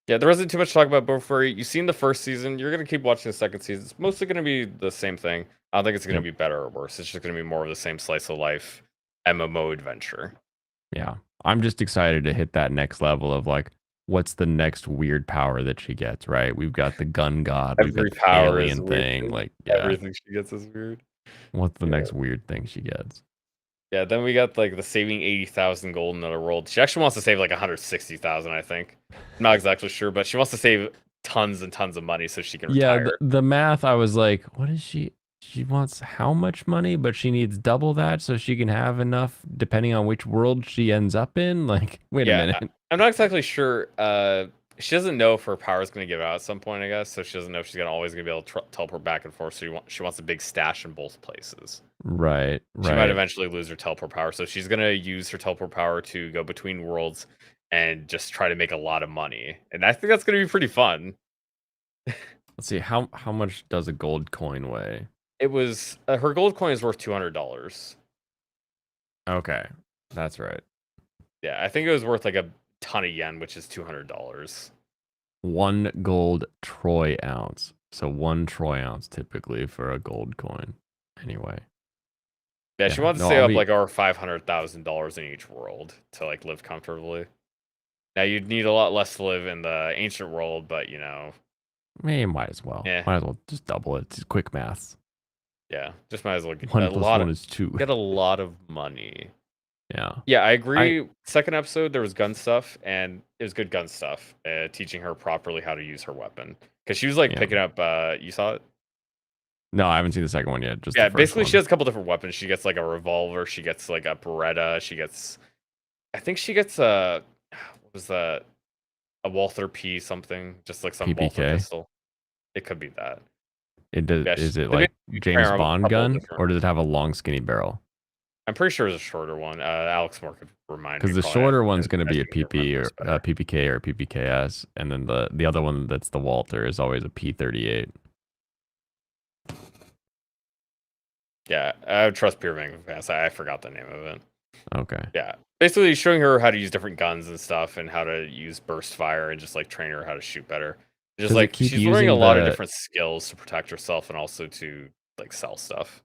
Yeah, there wasn't too much to talk about before. You've seen the first season. You're gonna keep watching the second season. It's mostly gonna be the same thing. I don't think it's gonna Yep. be better or worse. It's just gonna be more of the same slice of life MMO adventure. Yeah. I'm just excited to hit that next level of like, what's the next weird power that she gets, right? We've got the gun god, we've got Every the power is alien a weird thing. thing. Like, yeah. Everything she gets is weird. What's the Yeah. next weird thing she gets? Yeah, then we got like the saving 80,000 gold in another world. She actually wants to save like 160,000, I think. I'm not exactly sure, but she wants to save tons and tons of money so she can Yeah, retire. the math, I was like, what is she? She wants how much money, but she needs double that so she can have enough depending on which world she ends up in. Like, wait a Yeah, minute. I'm not exactly sure. She doesn't know if her power is going to give out at some point, I guess. So she doesn't know if she's gonna always going to be able to teleport back and forth. So she wants a big stash in both places. Right, She might right. eventually lose her teleport power. So she's going to use her teleport power to go between worlds and just try to make a lot of money. And I think that's going to be pretty fun. Let's see how much does a gold coin weigh? It was her gold coin is worth $200. Okay, that's right. Yeah, I think it was worth like a ton of yen, which is $200. 1 gold troy ounce. So 1 troy ounce typically for a gold coin. Anyway. Yeah, she wants to save up like over $500,000 in each world to like live comfortably. Now you'd need a lot less to live in the ancient world, but you know, might as well. Yeah. Might as well just double it. It's quick maths. yeah, just might as well get 1 a plus lot 1 of is 2. get a lot of money. Yeah. Yeah, I agree. Second episode, there was gun stuff, and it was good gun stuff, teaching her properly how to use her weapon. Because she was like Yeah. picking up. You saw it? No, I haven't seen the second one yet. Just Yeah, the first basically, one. she has a couple different weapons. She gets like a revolver. She gets like a Beretta. She gets, I think she gets a, what was that? A Walther P something, just like some Walther PPK? pistol. It could be that. It does. Yeah, Is it they like made James a Bond couple gun, different- or does it have a long, skinny barrel? I'm pretty sure it's a shorter one. Alex Moore could remind me. Because the probably. shorter one's going to be a I think he PP or remembers better. PPK or PPKS, and then the other one that's the Walther is always a P38. Yeah, I would trust Pure Mango Pass. I forgot the name of it. Okay. Yeah, basically showing her how to use different guns and stuff, and how to use burst fire, and just like train her how to shoot better. Just Does it like keep she's learning a using lot of the- different skills to protect herself, and also to like sell stuff.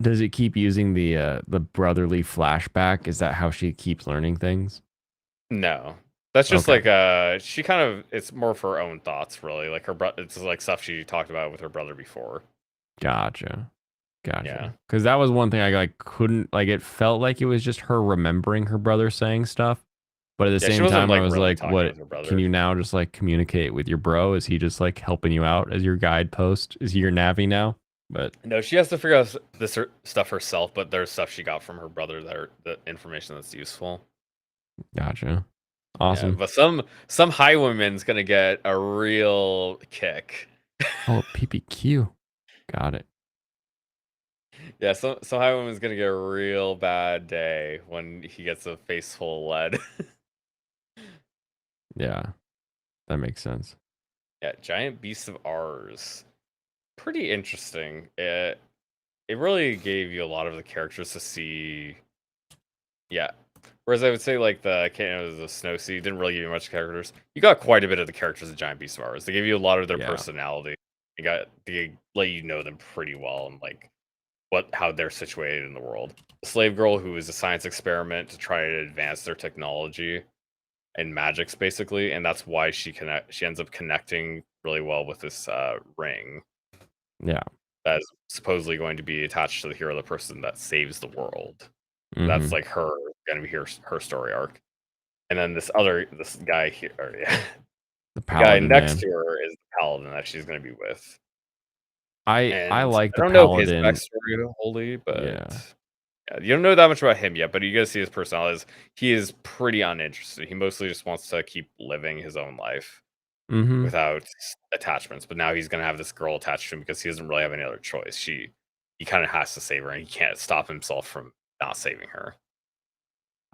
Does it keep using the brotherly flashback? Is that how she keeps learning things? No, that's just Okay. like she kind of it's more of her own thoughts, really. Like it's like stuff she talked about with her brother before. Gotcha. Yeah. Because that was one thing I like couldn't like. It felt like it was just her remembering her brother saying stuff, but at the Yeah, she same wasn't, time, like, I was really like, talking "What? with her brother. Can you now just like communicate with your bro? Is he just like helping you out as your guidepost? Is he your Navi now?" But No, she has to figure out this stuff herself. But there's stuff she got from her brother that are the information that's useful. gotcha. Yeah, Awesome. but some highwayman's gonna get a real kick. Oh, PPQ. Got it. Yeah, some highwayman's gonna get a real bad day when he gets a face full of lead. Yeah, that makes sense. Yeah, giant beasts of ours. Pretty interesting. It really gave you a lot of the characters to see. Yeah. Whereas I would say like the Snow Sea didn't really give you much characters. You got quite a bit of the characters of Giant Beasts of Ours. They gave you a lot of their Yeah. personality. They let you know them pretty well and like how they're situated in the world. The slave girl who is a science experiment to try to advance their technology and magics basically, and that's why she ends up connecting really well with this ring Yeah. that is supposedly going to be attached to the hero, the person that saves the world. Mhm. That's like gonna be her story arc. And then this guy here, or, yeah, the guy paladin next man. to her is the paladin that she's gonna be with. I And like the I don't know his paladin. backstory wholly, but Yeah. you don't know that much about him yet. But you gotta see his personality. He is pretty uninterested. He mostly just wants to keep living his own life Mm-hmm. without attachments. But now he's gonna have this girl attached to him because he doesn't really have any other choice. He kind of has to save her, and he can't stop himself from not saving her.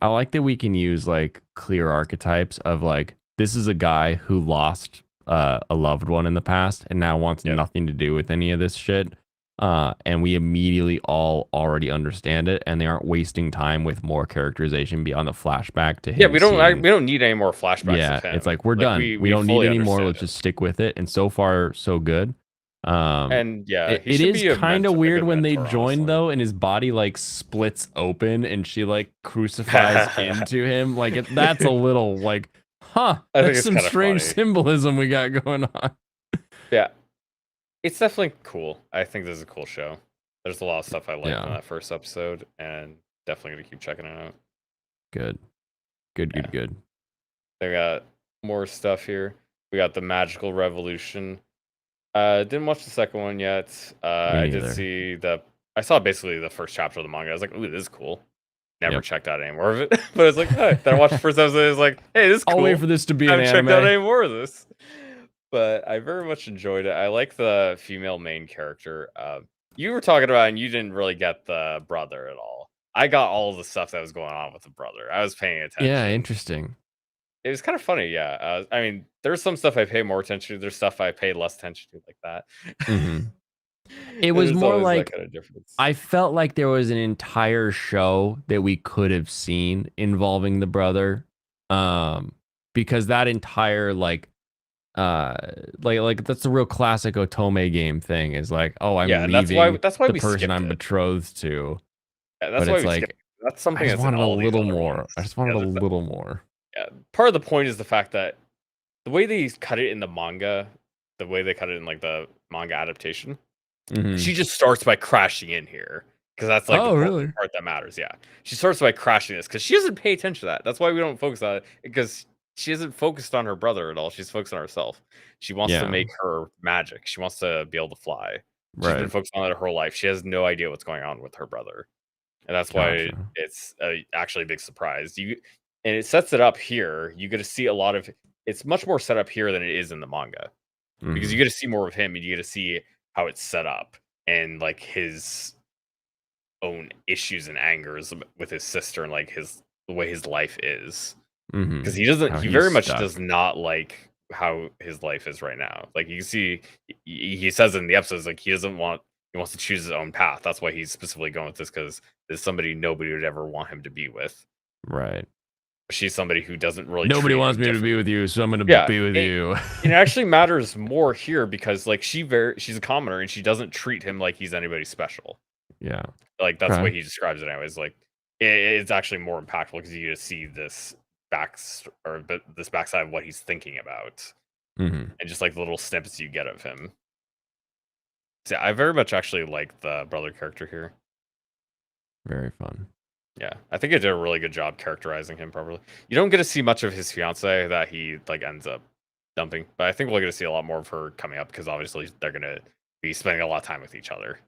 I like that we can use like clear archetypes of like this is a guy who lost a loved one in the past and now wants Yep. nothing to do with any of this shit. And we immediately all already understand it, and they aren't wasting time with more characterization beyond the flashback to him. Yeah, we seeing- don't need any more flashbacks. Yeah, of him. it's like we're done. We don't need fully any more. understand Let's it. just stick with it. And so far, so good. And yeah, it is kind of weird when they join though, and his body like splits open, and she like crucifies into him. Like that's a little like, huh? I think That's it's some kinda strange funny. symbolism we got going on. Yeah, it's definitely cool. I think this is a cool show. There's a lot of stuff I liked Yeah. in that first episode, and definitely gonna keep checking it out. Good. Yeah. They got more stuff here. We got the Magical Revolution. Didn't watch the second one yet. I did neither. see I saw basically the first chapter of the manga. I was like, ooh, this is cool. Never Yep. checked out any more of it. But I was like, oh. Then I watched the first episode. I was like, hey, this is cool. I'll wait for this to be I an haven't checked out any anime. more of this. But I very much enjoyed it. I like the female main character. You were talking about, and you didn't really get the brother at all. I got all the stuff that was going on with the brother. I was paying attention. Yeah, interesting. it was kind of funny, yeah. I mean, there's some stuff I pay more attention to. There's stuff I pay less attention to, like that. Mhm. It was There's more always that like kind of difference. I felt like there was an entire show that we could have seen involving the brother, um, because that entire uh, that's the real classic Otome game thing is like, oh, I'm Yeah, and that's why leaving the we person skipped I'm it. betrothed to, Yeah, but that's why it's we skipped like it. That's I something just that's in wanted a all these little other more. I ones. just wanted Yeah, a little more. yeah. Part of the point is the fact that the way they cut it in the manga, the way they cut it in like the manga adaptation, Mhm. she just starts by crashing in here because that's like the Oh, really? part that matters. Yeah, she starts by crashing this because she doesn't pay attention to that. That's why we don't focus on it because she isn't focused on her brother at all. She's focused on herself. She wants to Yeah, make her magic. She wants to be able to fly. She's been right. focused on it her whole life. She has no idea what's going on with her brother, and that's why Gotcha. it's actually a big surprise. And it sets it up here. You get to see a lot of. It's much more set up here than it is in the manga because you Mhm. get to see more of him and you get to see how it's set up and like his own issues and angers with his sister and like the way his life is because Mhm. How he he's very much does stuck. not like how his life is right now. Like you can see he says in the episodes like he wants to choose his own path. That's why he's specifically going with this because there's somebody nobody would ever want him to be with. Right. She's somebody who doesn't really Nobody treat him wants me to different. be with you, so I'm gonna Yeah, be with you. it actually matters more here because like she's a commoner and she doesn't treat him like he's anybody special. Yeah. Like that's the way Okay. he describes it anyways. Like it's actually more impactful because you just see this backside of what he's thinking about Mhm. and just like the little snippets you get of him. So I very much actually like the brother character here. Very fun. Yeah, I think it did a really good job characterizing him properly. You don't get to see much of his fiance that he like ends up dumping, but I think we're going to see a lot more of her coming up because obviously they're going to be spending a lot of time with each other.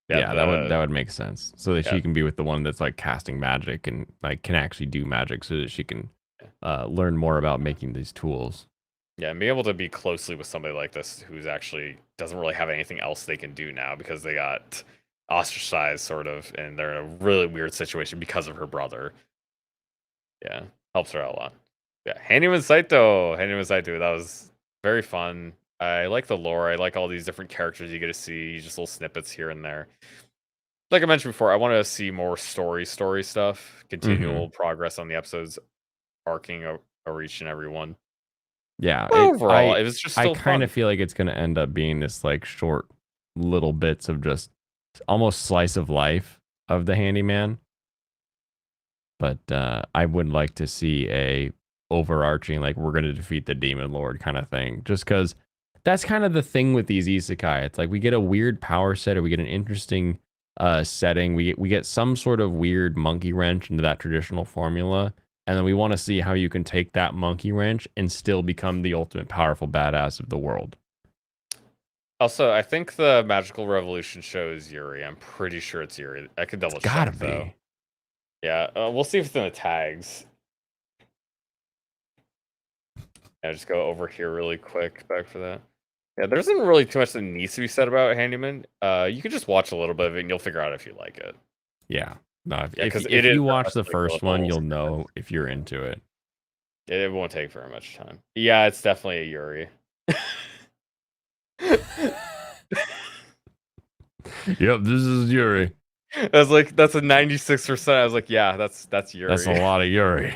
Yeah, Yeah, that would make sense. So that yeah, she can be with the one that's like casting magic and like can actually do magic so that she can learn more about making these tools. yeah, and be able to be closely with somebody like this who's actually doesn't really have anything else they can do now because they got ostracized, sort of, and they're in a really weird situation because of her brother. Yeah, helps her out a lot. Yeah, Handyman Saito, that was very fun. I like the lore. I like all these different characters you get to see, just little snippets here and there. Like I mentioned before, I want to see more story stuff, Hmm. continual progress on the episodes, arcing over each and every one. Yeah, But it overall, it was just I still kind of fun. feel like it's gonna end up being this like short little bits of just almost slice of life of the handyman. But I would like to see a overarching like we're gonna defeat the demon lord kind of thing. Just because that's kind of the thing with these isekai. It's like we get a weird power set or we get an interesting setting. We get some sort of weird monkey wrench into that traditional formula. And then we want to see how you can take that monkey wrench and still become the ultimate powerful badass of the world. Also, I think the Magical Revolution show is Yuri. I'm pretty sure it's Yuri. I could It's double gotta check though. be. Yeah, we'll see if it's in the tags. Yeah, just go over here really quick back for that. Yeah, there isn't really too much that needs to be said about Handyman. You can just watch a little bit of it and you'll figure out if you like it. Yeah. No, Yeah, because it if is you watch the honestly first one, you'll relatively know if you're into it. it won't take very much time. Yeah, it's definitely a Yuri. Yep, this is Yuri. I was like, that's a 96%. I was like, yeah, that's That's a Yuri. lot of Yuri.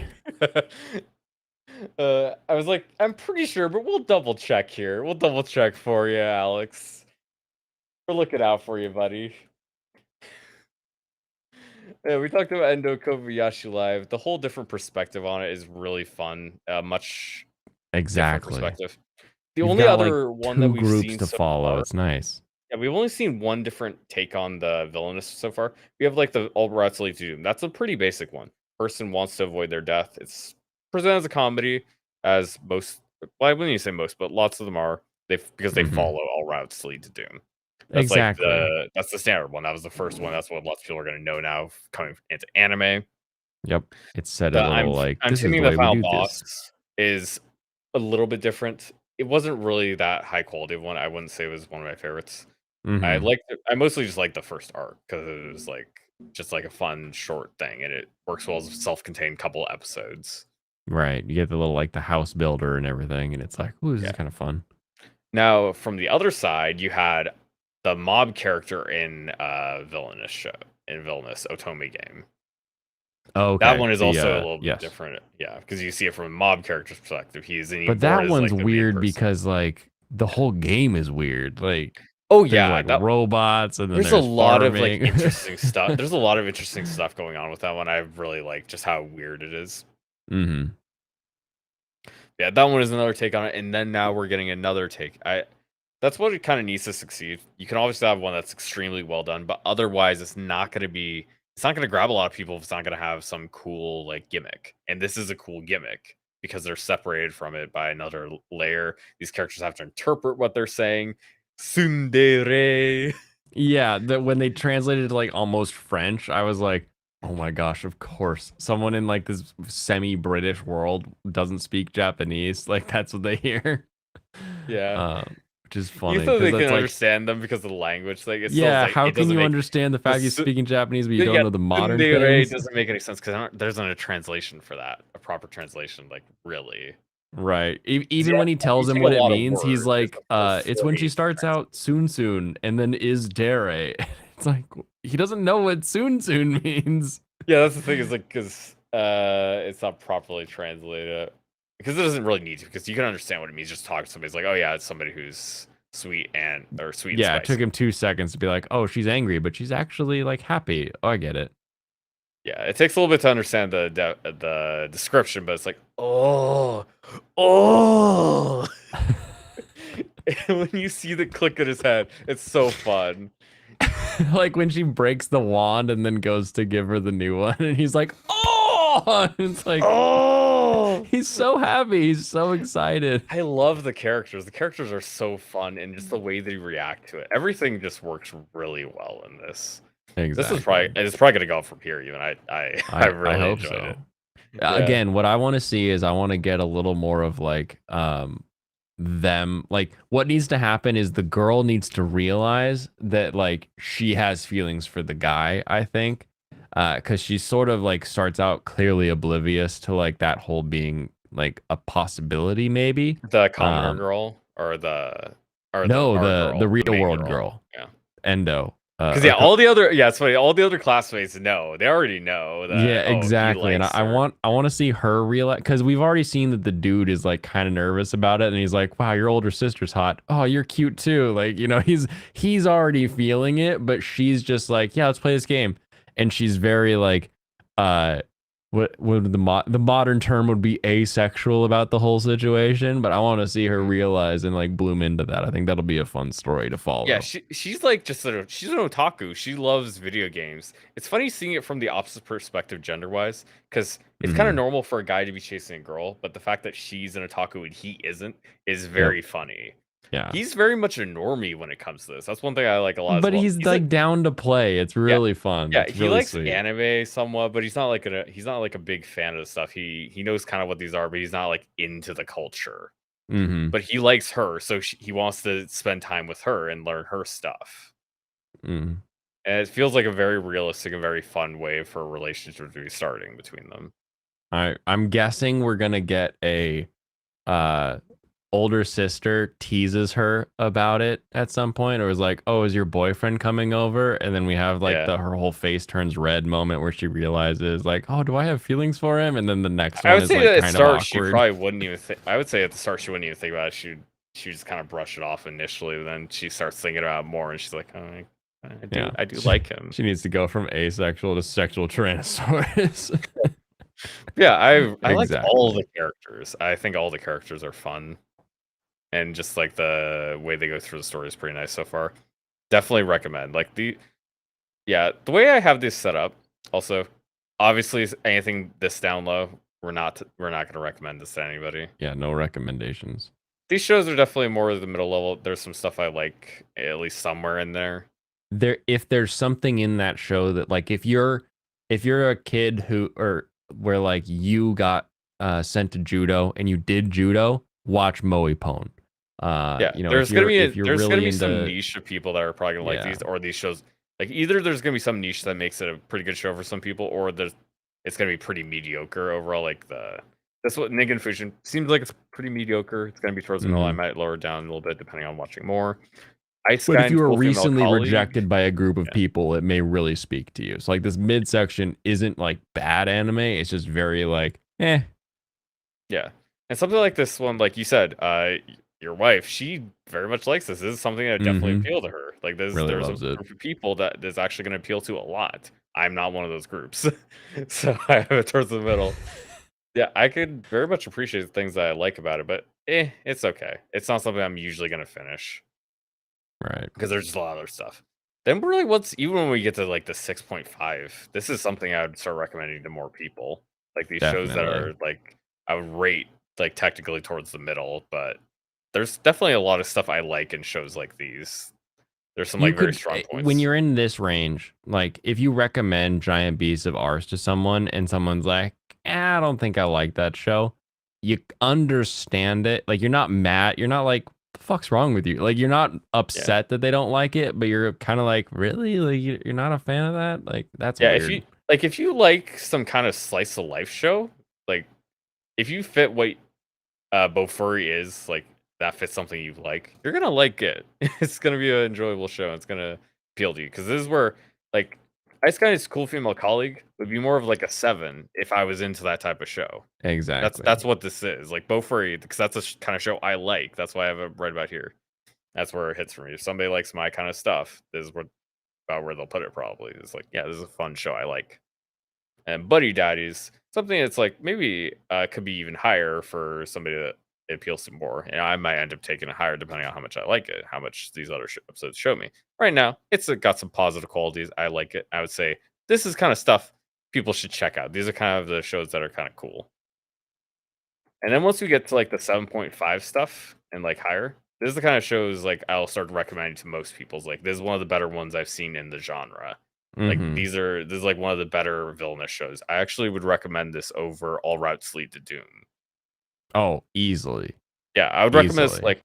I was like, I'm pretty sure, but we'll double check here. We'll double check for you, Alex. We're looking out for you, buddy. Yeah, we talked about Endo Kobayashi Live. The whole different perspective on it is really fun. Much different Exactly. perspective. The You've only got like other one that two we've groups seen to so follow. far, It's nice. yeah, we've only seen one different take on the villainous so far. We have like the All Routes Lead to Doom. That's a pretty basic one. Person wants to avoid their death. It's presented as a comedy, as most. Well, I wouldn't even say most, but lots of them are. Because they Hmm. follow All Routes Lead to Doom. Exactly. That's the standard one. That was the first one. That's what lots of people are gonna know now coming into anime. Yep. It's said a The little like I'm this is the assuming the way we final do this. boss is a little bit different. It wasn't really that high quality of one. I wouldn't say it was one of my favorites. Hmm. I mostly just liked the first arc because it was like just like a fun short thing, and it works well as a self-contained couple episodes. Right. You get the little like the house builder and everything, and it's like, ooh, this is Yeah. kind of fun. Now, from the other side, you had the mob character in Villainous Otome game. Oh, That okay. one is also a little bit Yes. different. Yeah, because you see it from a mob character's perspective. He's an But Evora that is one's like the main weird person. because like the whole game is weird. Like Oh there's yeah, like that robots and then there's a lot of like farming. interesting stuff. There's a lot of interesting stuff going on with that one. I really like just how weird it is. Mm-hmm. Yeah, that one is another take on it, and then now we're getting another take. That's what it kind of needs to succeed. You can obviously have one that's extremely well done, but otherwise it's not going to grab a lot of people if it's not going to have some cool like gimmick. And this is a cool gimmick because they're separated from it by another layer. These characters have to interpret what they're saying. Tsundere. Yeah, that when they translated it to like almost French, I was like, oh my gosh, of course. Someone in like this semi-British world doesn't speak Japanese. Like that's what they hear. Yeah. Which is You funny thought because they can that's like, understand them because of the language. Like it still is yeah, like how it can doesn't you make understand the the fact he's su- speaking Japanese but you yeah, don't know the modern tsundere things? doesn't make any sense because there isn't a translation for that, a proper translation, like really. Right. Yeah, Even when he tells him using a what it lot of means, he's words is like, a it's when she phrase to starts out soon and then is dare. It's like he doesn't know what soon means. Yeah, that's the thing is like because it's not properly translated because it doesn't really need to because you can understand what it means. Just talk to somebody. It's like, oh yeah, it's somebody who's sweet or sweet and Yeah, it took spicy. him 2 seconds to be like, oh, she's angry, but she's actually like happy. Oh, I get it. Yeah, it takes a little bit to understand the description, but it's like, oh. And when you see the click in his head, it's so fun. Like when she breaks the wand and then goes to give her the new one, and he's like, oh, it's like, Oh, he's so happy. He's so excited. I love the characters. The characters are so fun, and just the way they react to it. Everything just works really well in this. Exactly. It's probably gonna go up from here. Even I really hope enjoyed so. it. Yeah. Again, what I want to see is I want to get a little more of like them, like what needs to happen is the girl needs to realize that like she has feelings for the guy, I think. Cuz she sort of like starts out clearly oblivious to like that whole being like a possibility maybe. The commoner girl or the No, our the girl, the real main world girl. Yeah. Endo. Because yeah, all the other it's funny. All the other classmates know. They already know that. Yeah, Oh, he exactly. And likes I her. want to see her realize because we've already seen that the dude is like kind of nervous about it, and he's like, "Wow, your older sister's hot. Oh, you're cute too." Like, you know, he's already feeling it, but she's just like, "Yeah, let's play this game," and she's very like, what would the modern term would be asexual about the whole situation, but I want to see her realize and like bloom into that. I think that'll be a fun story to follow. Yeah, she's like just she's an otaku. She loves video games. It's funny seeing it from the opposite perspective gender wise, because it's kind of Mhm. normal for a guy to be chasing a girl, but the fact that she's an otaku and he isn't is Yep. very funny. Yeah. He's very much a normie when it comes to this. That's one thing I like a lot as But well. he's like down to play. It's really fun. Yeah, It's he really likes sweet. anime somewhat, but he's not like a big fan of the stuff. He knows kind of what these are, but he's not like into the culture. Mm-hmm. But he likes her, so he wants to spend time with her and learn her stuff. Mm. And it feels like a very realistic and very fun way for a relationship to be starting between them. I'm guessing we're gonna get a uh older sister teases her about it at some point, or is like, oh, is your boyfriend coming over? And then we have like Yeah. her whole face turns red moment where she realizes like, oh, do I have feelings for him? And then the next I one would is say like that at kind of start she awkward. probably wouldn't even think. I would say at the start she wouldn't even think about it. She just kind of brush it off initially. Then she starts thinking about it more, and she's like, oh, I do like him. She needs to go from asexual to sexual tyrannosaurus. Yeah, I like all Exactly. the characters. I think all the characters are fun, and just like the way they go through the story is pretty nice so far. Definitely recommend. Like the way I have this set up. Also, obviously, anything this down low, we're not gonna recommend this to anybody. Yeah, no recommendations. These shows are definitely more of the middle level. There's some stuff I like, at least somewhere in there. If there's something in that show that like if you're a kid who or where like you got sent to judo and you did judo, watch Moe Pone. Yeah, You know, there's gonna be if you're there's gonna really be some into niche of people that are probably gonna like yeah. these or these shows. Like either there's gonna be some niche that makes it a pretty good show for some people, or it's gonna be pretty mediocre overall. Like that's what Ningen Fusion seems like. It's pretty mediocre. It's gonna be towards the middle. I Mhm. might lower it down a little bit depending on watching more. Ice But Sky if you and were Full Female recently Colleague. rejected by a group of Yeah. people, it may really speak to you. So like this midsection isn't like bad anime. It's just very like, eh. Yeah. And something like this one, like you said, your wife, she very much likes this. This is something that definitely Mhm. appeal to her. Like Really there's a loves it. group of people that is actually going to appeal to a lot. I'm not one of those groups. So I have it towards the middle. Yeah, I could very much appreciate the things that I like about it, but it's okay. It's not something I'm usually going to finish Right. because there's just a lot of other stuff. Then really even when we get to like the 6.5, this is something I would start recommending to more people. Like these shows that Definitely. are like I would rate like technically towards the middle, but there's definitely a lot of stuff I like in shows like these. There's some You like very could strong when points. you're in this range, like if you recommend Giant Beasts of Ours to someone and someone's like, I don't think I like that show, you understand it. Like you're not mad. You're not like, the fuck's wrong with you? Like you're not Yeah. upset that they don't like it, but you're kind of like, really? Like you're not a fan of that? Like that's Yeah, weird. if you like some kind of slice of life show, like if you fit what Bofuri is, like that fits something you like, you're gonna like it. It's gonna be an enjoyable show. It's gonna appeal to you because this is where like Ice Guy's Cool Female Colleague would be more of like a 7 if I was into that type of show. Exactly. That's what this is like Bofuri because that's a kind of show I like. That's why I have it right about here. That's where it hits for me. If somebody likes my kind of stuff, this is about where they'll put it. Probably it's like yeah, this is a fun show I like. And Buddy Daddies, something that's like maybe could be even higher for somebody that it appeals to more. And I might end up taking it higher depending on how much I like it, how much these other episodes show me. Right now, it's got some positive qualities. I like it. I would say this is kind of stuff people should check out. These are kind of the shows that are kind of cool. And then once we get to like the 7.5 stuff and like higher, this is the kind of shows like I'll start recommending to most people's like this is one of the better ones I've seen in the genre. Like Mm-hmm. this is like one of the better villainous shows. I actually would recommend this over All Routes Lead to Doom. Oh, easily. Yeah, I would recommend this Easily. like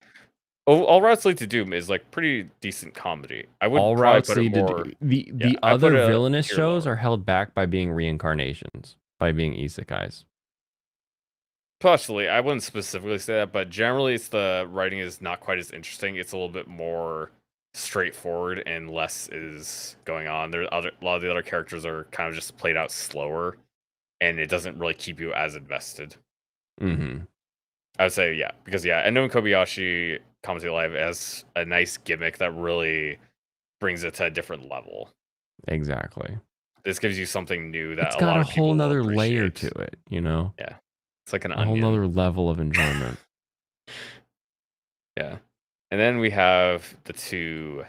All Routes Lead to Doom is like pretty decent comedy. I would All probably routes put it lead to more yeah, the I put other it a villainous tier shows lower. are held back by being reincarnations, by being isekais. Possibly, I wouldn't specifically say that, but generally, it's the writing is not quite as interesting. It's a little bit more straightforward and less is going on. A lot of the other characters are kind of just played out slower, and it doesn't really keep you as invested. Mm-hmm. I would say, yeah, because yeah, Endo and Kobayashi Comedy Live has a nice gimmick that really brings it to a different level. Exactly. This gives you something new It's that a got lot a of whole people will nother layer to appreciate. it, you know? Yeah, it's like an A whole onion. nother level of enjoyment. Yeah. And then we have the two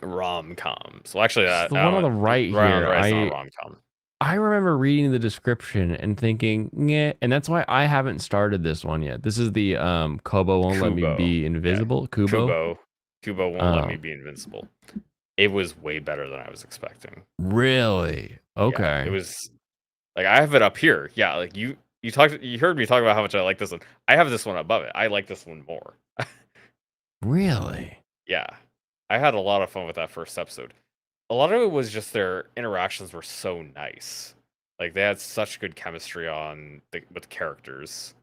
rom-coms. Well, actually, So that the one on the right right on the here, right is not a rom-com. I remember reading the description and thinking, yeah, and that's why I haven't started this one yet. This is the Kobo won't let me Kubo. be Yeah. invisible. Kubo. Kubo won't let me Oh, be invincible. It was way better than I was expecting. really? Yeah. It Okay. was like I have it up here. Yeah, like you heard me talk about how much I like this one. I have this one above it. I like this one more. Really? Yeah. I had a lot of fun with that first episode. A lot of it was just their interactions were so nice. Like they had such good chemistry with the characters,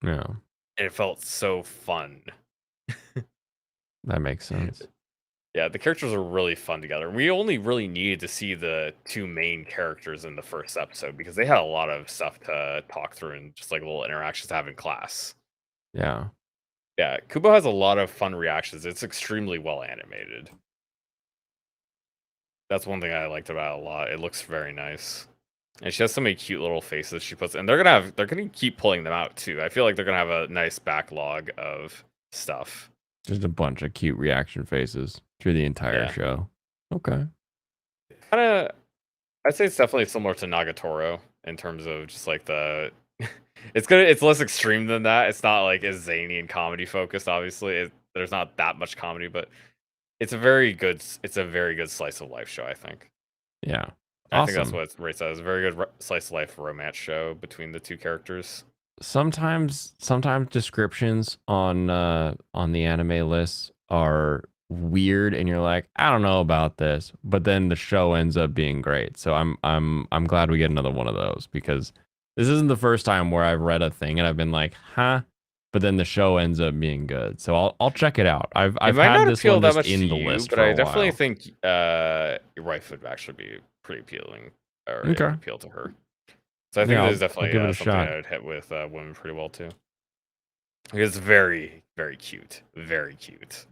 Yeah, and it felt so fun. that makes sense. Yeah, the characters are really fun together. We only really needed to see the two main characters in the first episode because they had a lot of stuff to talk through and just like little interactions to have in class. Yeah. Yeah, Kubo has a lot of fun reactions. It's extremely well animated. That's one thing I liked about it a lot. It looks very nice. And she has so many cute little faces she puts, and they're gonna keep pulling them out too. I feel like they're gonna have a nice backlog of stuff. Just a bunch of cute reaction faces through the entire Yeah, show. Okay. kind of. I'd say it's definitely similar to Nagatoro in terms of just like the. It's less extreme than that. It's not like as zany and comedy focused. Obviously, there's not that much comedy, but it's a very good slice of life show. I think. Yeah. I think that's Awesome. what it's rates as. A very good slice of life romance show between the two characters. Sometimes descriptions on the anime lists are weird and you're like, I don't know about this, but then the show ends up being great. So I'm glad we get another one of those because this isn't the first time where I've read a thing and I've been like, huh? But then the show ends up being good. So I'll check it out. It I've might had not this appeal one that just much to in the you, list but for I a definitely while. think your wife would actually be pretty appealing, or it would Okay. appeal to her. So I think Yeah, there's I'll definitely give it a something shot. that would hit with women pretty well too. It's very, very cute. Very cute.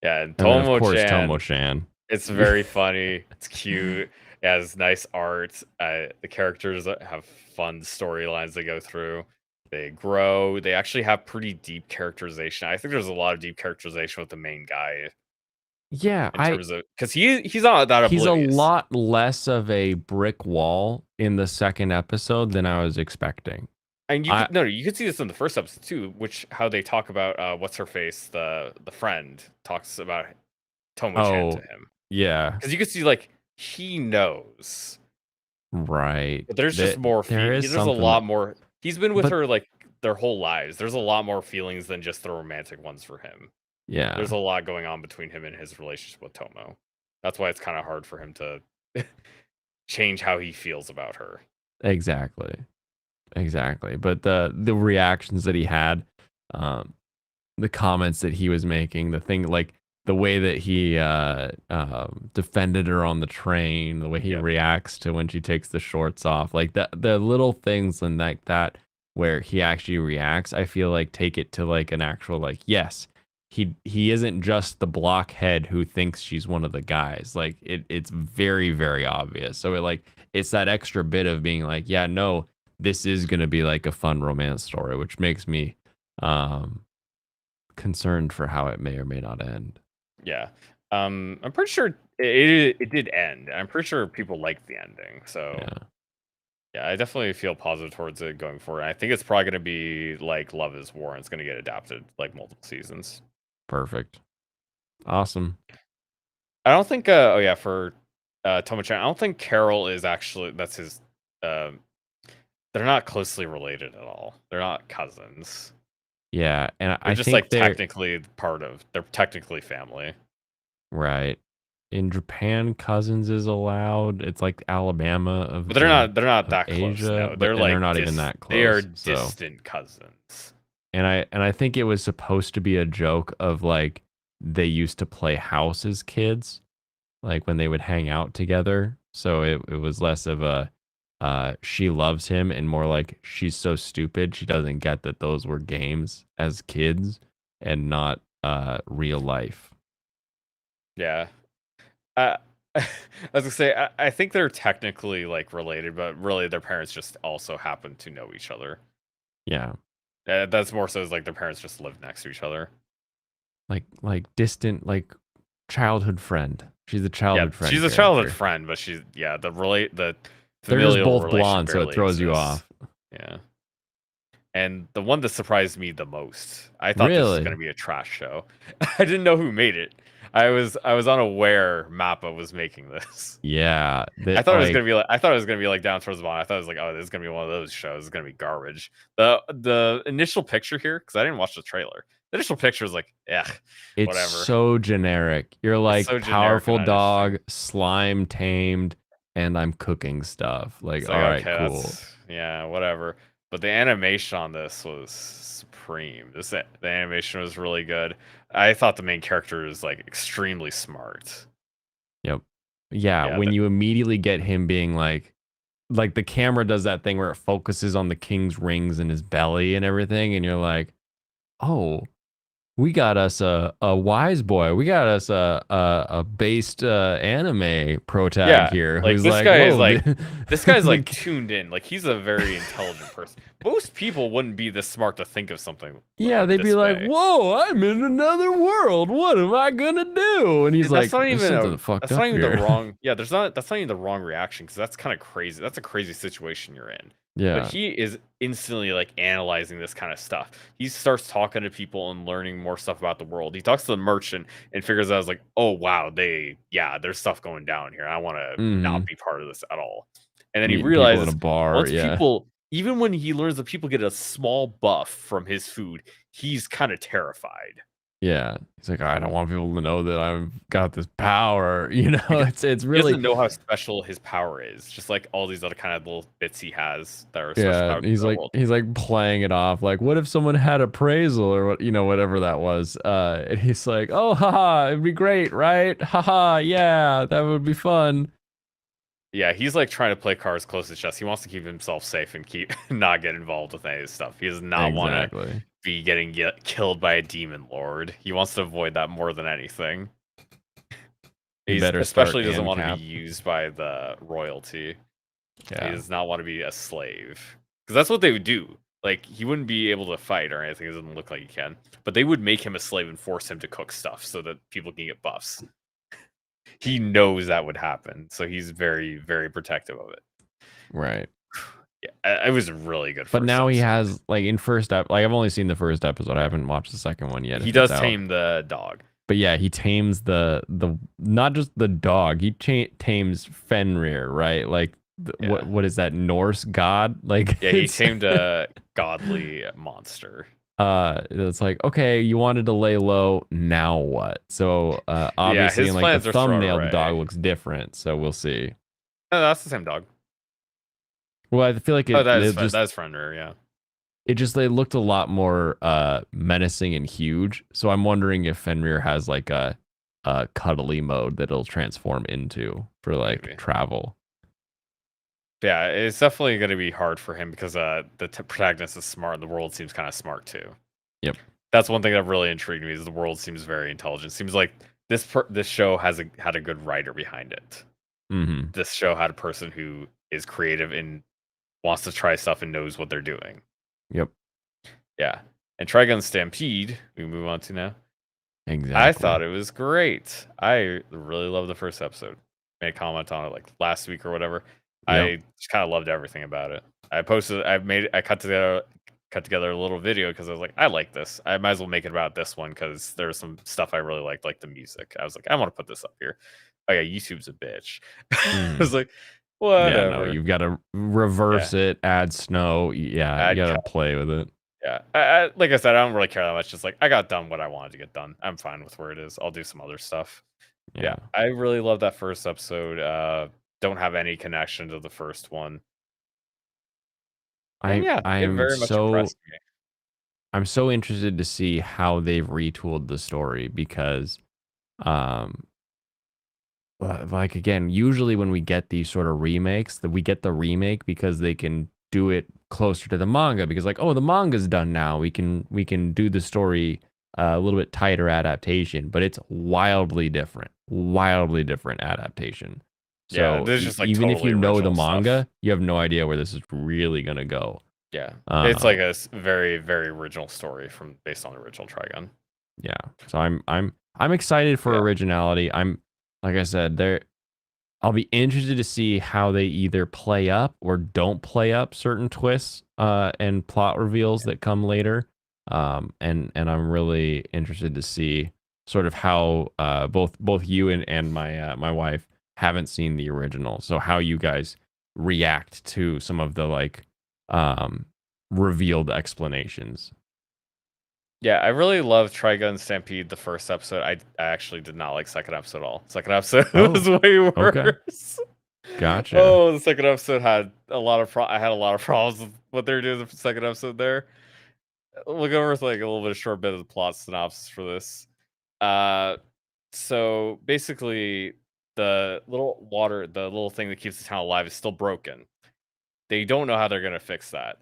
Yeah, and And then of Tomo course Chan, Tomo-chan. it's very funny. It's cute. It has nice art. The characters have fun storylines they go through. They grow. They actually have pretty deep characterization. I think there's a lot of deep characterization with the main guy Yeah, in I terms of because he's not that he's a oblivious. lot less of a brick wall in the second episode than I was expecting. And you I could no, you could see this in the first episode too, which how they talk about what's her face, the friend talks about Tomo-chan to oh him. yeah, Because you could see like he knows. right. But there's just That more there is there's a something lot more. He's been with but her like their whole lives. There's a lot more feelings than just the romantic ones for him. There's yeah, a lot going on between him and his relationship with Tomo. That's why it's kind of hard for him to change how he feels about her. exactly. Exactly. But the reactions that he had, um, the comments that he was making, the thing like the way that he defended her on the train, the way he Yep. reacts to when she takes the shorts off, like the little things and like that where he actually reacts, I feel like take it to like an actual like yes, he isn't just the blockhead who thinks she's one of the guys. Like it's very very obvious. So it like it's that extra bit of being like yeah no this is gonna be like a fun romance story, which makes me um concerned for how it may or may not end. Yeah. I'm pretty sure it did end. I'm pretty sure people liked the ending. So Yeah, yeah, I definitely feel positive towards it going forward. I think it's probably going to be like Love is War, and it's going to get adapted like multiple seasons. perfect. Awesome. I don't think. Oh yeah, for Tomo-chan, I don't think Carol is actually that's his. Um, they're not closely related at all. They're not cousins. Yeah, and They're I just think like they're technically part of. They're technically family. right. In Japan, cousins is allowed. It's like Alabama But they're not of that close. Asia, No, but they're and they're like not even that they are close. So, distant cousins. and I think it was supposed to be a joke of like they used to play house as kids, like when they would hang out together. So it was less of a she loves him and more like she's so stupid she doesn't get that those were games as kids and not real life. Yeah. Uh, I was gonna say I think they're technically like related, but really their parents just also happen to know each other. Yeah. That's more so as like their parents just live next to each other. Like distant like childhood friend. She's a Yeah, childhood friend she's a childhood character. friend, but she's yeah the They're just familial both relation blonde so it barely throws you exists. off. Yeah. And the one that surprised me the most, I thought this was Really? going to be a trash show. I didn't know who made it. I was unaware Mappa was making this. Yeah, I that thought it was like gonna be like I thought it was gonna be like down towards the bottom. I thought it was like, oh, this is gonna be one of those shows. It's gonna be garbage. The initial picture here, because I didn't watch the trailer. The initial picture was like, yeah, it's whatever. so generic. You're It's like so generic and powerful uninteresting. dog, slime tamed, and I'm cooking stuff. Like, It's all like, right, okay, cool. that's yeah, whatever. But the animation on this was supreme. The animation was really good. I thought the main character was like extremely smart. Yep. Yeah, Yeah, when you immediately get him being like the camera does that thing where it focuses on the king's rings and his belly and everything, and you're like, oh, we got us a wise boy. We got us a based anime pro tag yeah, here like who's like, whoa, this guy's like the, tuned in. Like he's a very intelligent person. Most people wouldn't be this smart to think of something yeah, they'd be this like, way. whoa, I'm in another world. What am I gonna do? And he's That's like, not there's even something fucked that's not up even the here. wrong yeah, that's not even the wrong reaction because that's kind of crazy. That's a crazy situation you're in. But Yeah, he is instantly like analyzing this kind of stuff. He starts talking to people and learning more stuff about the world. He talks to the merchant and figures out like, oh wow, there's stuff going down here. I want to not mm-hmm. be part of this at all. And then he Meeting people in a realizes bar. once Yeah, people even when he learns that people get a small buff from his food, he's kind of terrified. Yeah. He's like, I don't want people to know that I've got this power. You know, Because it's he really doesn't know how special his power is, just like all these other kind of little bits he has that are special yeah. power to the world. He's like playing it off like, what if someone had appraisal or what whatever that was. And he's like, oh haha, it'd be great, right? Haha, yeah, that would be fun. Yeah, he's like trying to play cards close to chest. He wants to keep himself safe and keep not get involved with any of this stuff. He does not want to Exactly. be getting killed by a demon lord. He wants to avoid that more than anything. He He's better start especially doesn't want to ANCAP. be used by the royalty. He Yeah. does not want to be a slave. Because that's what they would do. Like, he wouldn't be able to fight or anything. It doesn't look like he can. But they would make him a slave and force him to cook stuff so that people can get buffs. He knows that would happen. So he's very, very protective of it. Right. Yeah, it was really good. But First now he episode. has like in first like I've only seen the first episode. I haven't watched the second one yet. He if does it's out. tame the dog. But yeah, he tames the not just the dog. He tames Fenrir, right? Like Yeah. what is that Norse god? Like Yeah, he tamed a godly monster. it's like okay, you wanted to lay low. Now what? So obviously his in like plans the are thrown thumbnail, the away. dog looks different. So we'll see. No, that's the same dog. Well, I feel like Oh, that is just that's Fenrir, yeah. it just they looked a lot more menacing and huge. So I'm wondering if Fenrir has like a cuddly mode that it'll transform into for like Maybe. travel. Yeah, it's definitely going to be hard for him because the protagonist is smart and the world seems kind of smart too. Yep. That's one thing that really intrigued me is the world seems very intelligent. Seems like this show had a good writer behind it. Mm-hmm. This show had a person who is creative and wants to try stuff and knows what they're doing. Yep. Yeah. And Trigun Stampede, we move on to now. Exactly. I thought it was great. I really loved the first episode. Made a comment on it like last week or whatever. Yep. I just kind of loved everything about it. I cut together a little video because I was like, I like this. I might as well make it about this one because there's some stuff I really liked, like the music. I was like, I want to put this up here. Oh yeah, YouTube's a bitch. I was like, whatever. Yeah, no, you've got to reverse it, add snow. Yeah, you got to play with it. Yeah, I like I said, I don't really care that much. Just like I got done what I wanted to get done. I'm fine with where it is. I'll do some other stuff. Yeah, I really love that first episode. Don't have any connection to the first one. I'm very much impressed me. I'm so interested to see how they've retooled the story because like again, usually when we get these sort of remakes, that we get the remake because they can do it closer to the manga because like, oh, the manga's done now. We can do the story a little bit tighter adaptation, but it's wildly different adaptation. So Yeah, this is just like even if totally you know the original manga, stuff. you have no idea where this is really gonna go. Yeah, it's like a very very original story based on the original Trigun. Yeah, so I'm excited for originality. I'm like I said, I'll be interested to see how they either play up or don't play up certain twists and plot reveals that come later. And I'm really interested to see sort of how both you and my wife haven't seen the original, so how you guys react to some of the like revealed explanations. Yeah, I really loved Trigun Stampede the first episode. I actually did not like second episode at all. Second episode was way worse. Gotcha. Oh, the second episode had a lot of I had a lot of problems with what they were doing in the second episode there. We'll go over like a little bit of short bit of the plot synopsis for this. So basically the little thing that keeps the town alive is still broken. They don't know how they're gonna fix that.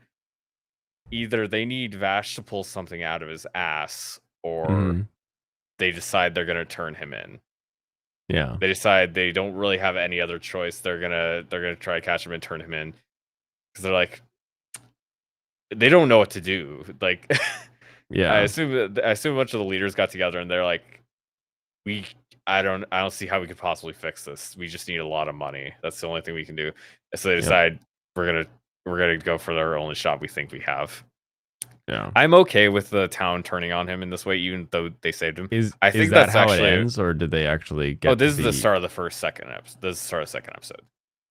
Either they need Vash to pull something out of his ass, or they decide they're gonna turn him in. Yeah. They decide they don't really have any other choice. They're gonna try to catch him and turn him in because they're like they don't know what to do. Like, yeah, I assume a bunch of the leaders got together and they're like, I don't see how we could possibly fix this. We just need a lot of money. That's the only thing we can do. So they decide we're gonna go for our only shot we think we have. Yeah, I'm okay with the town turning on him in this way, even though they saved him. I think that that's how actually it ends, or did they actually get? Oh, this is the start of the second episode. This is the start of the second episode.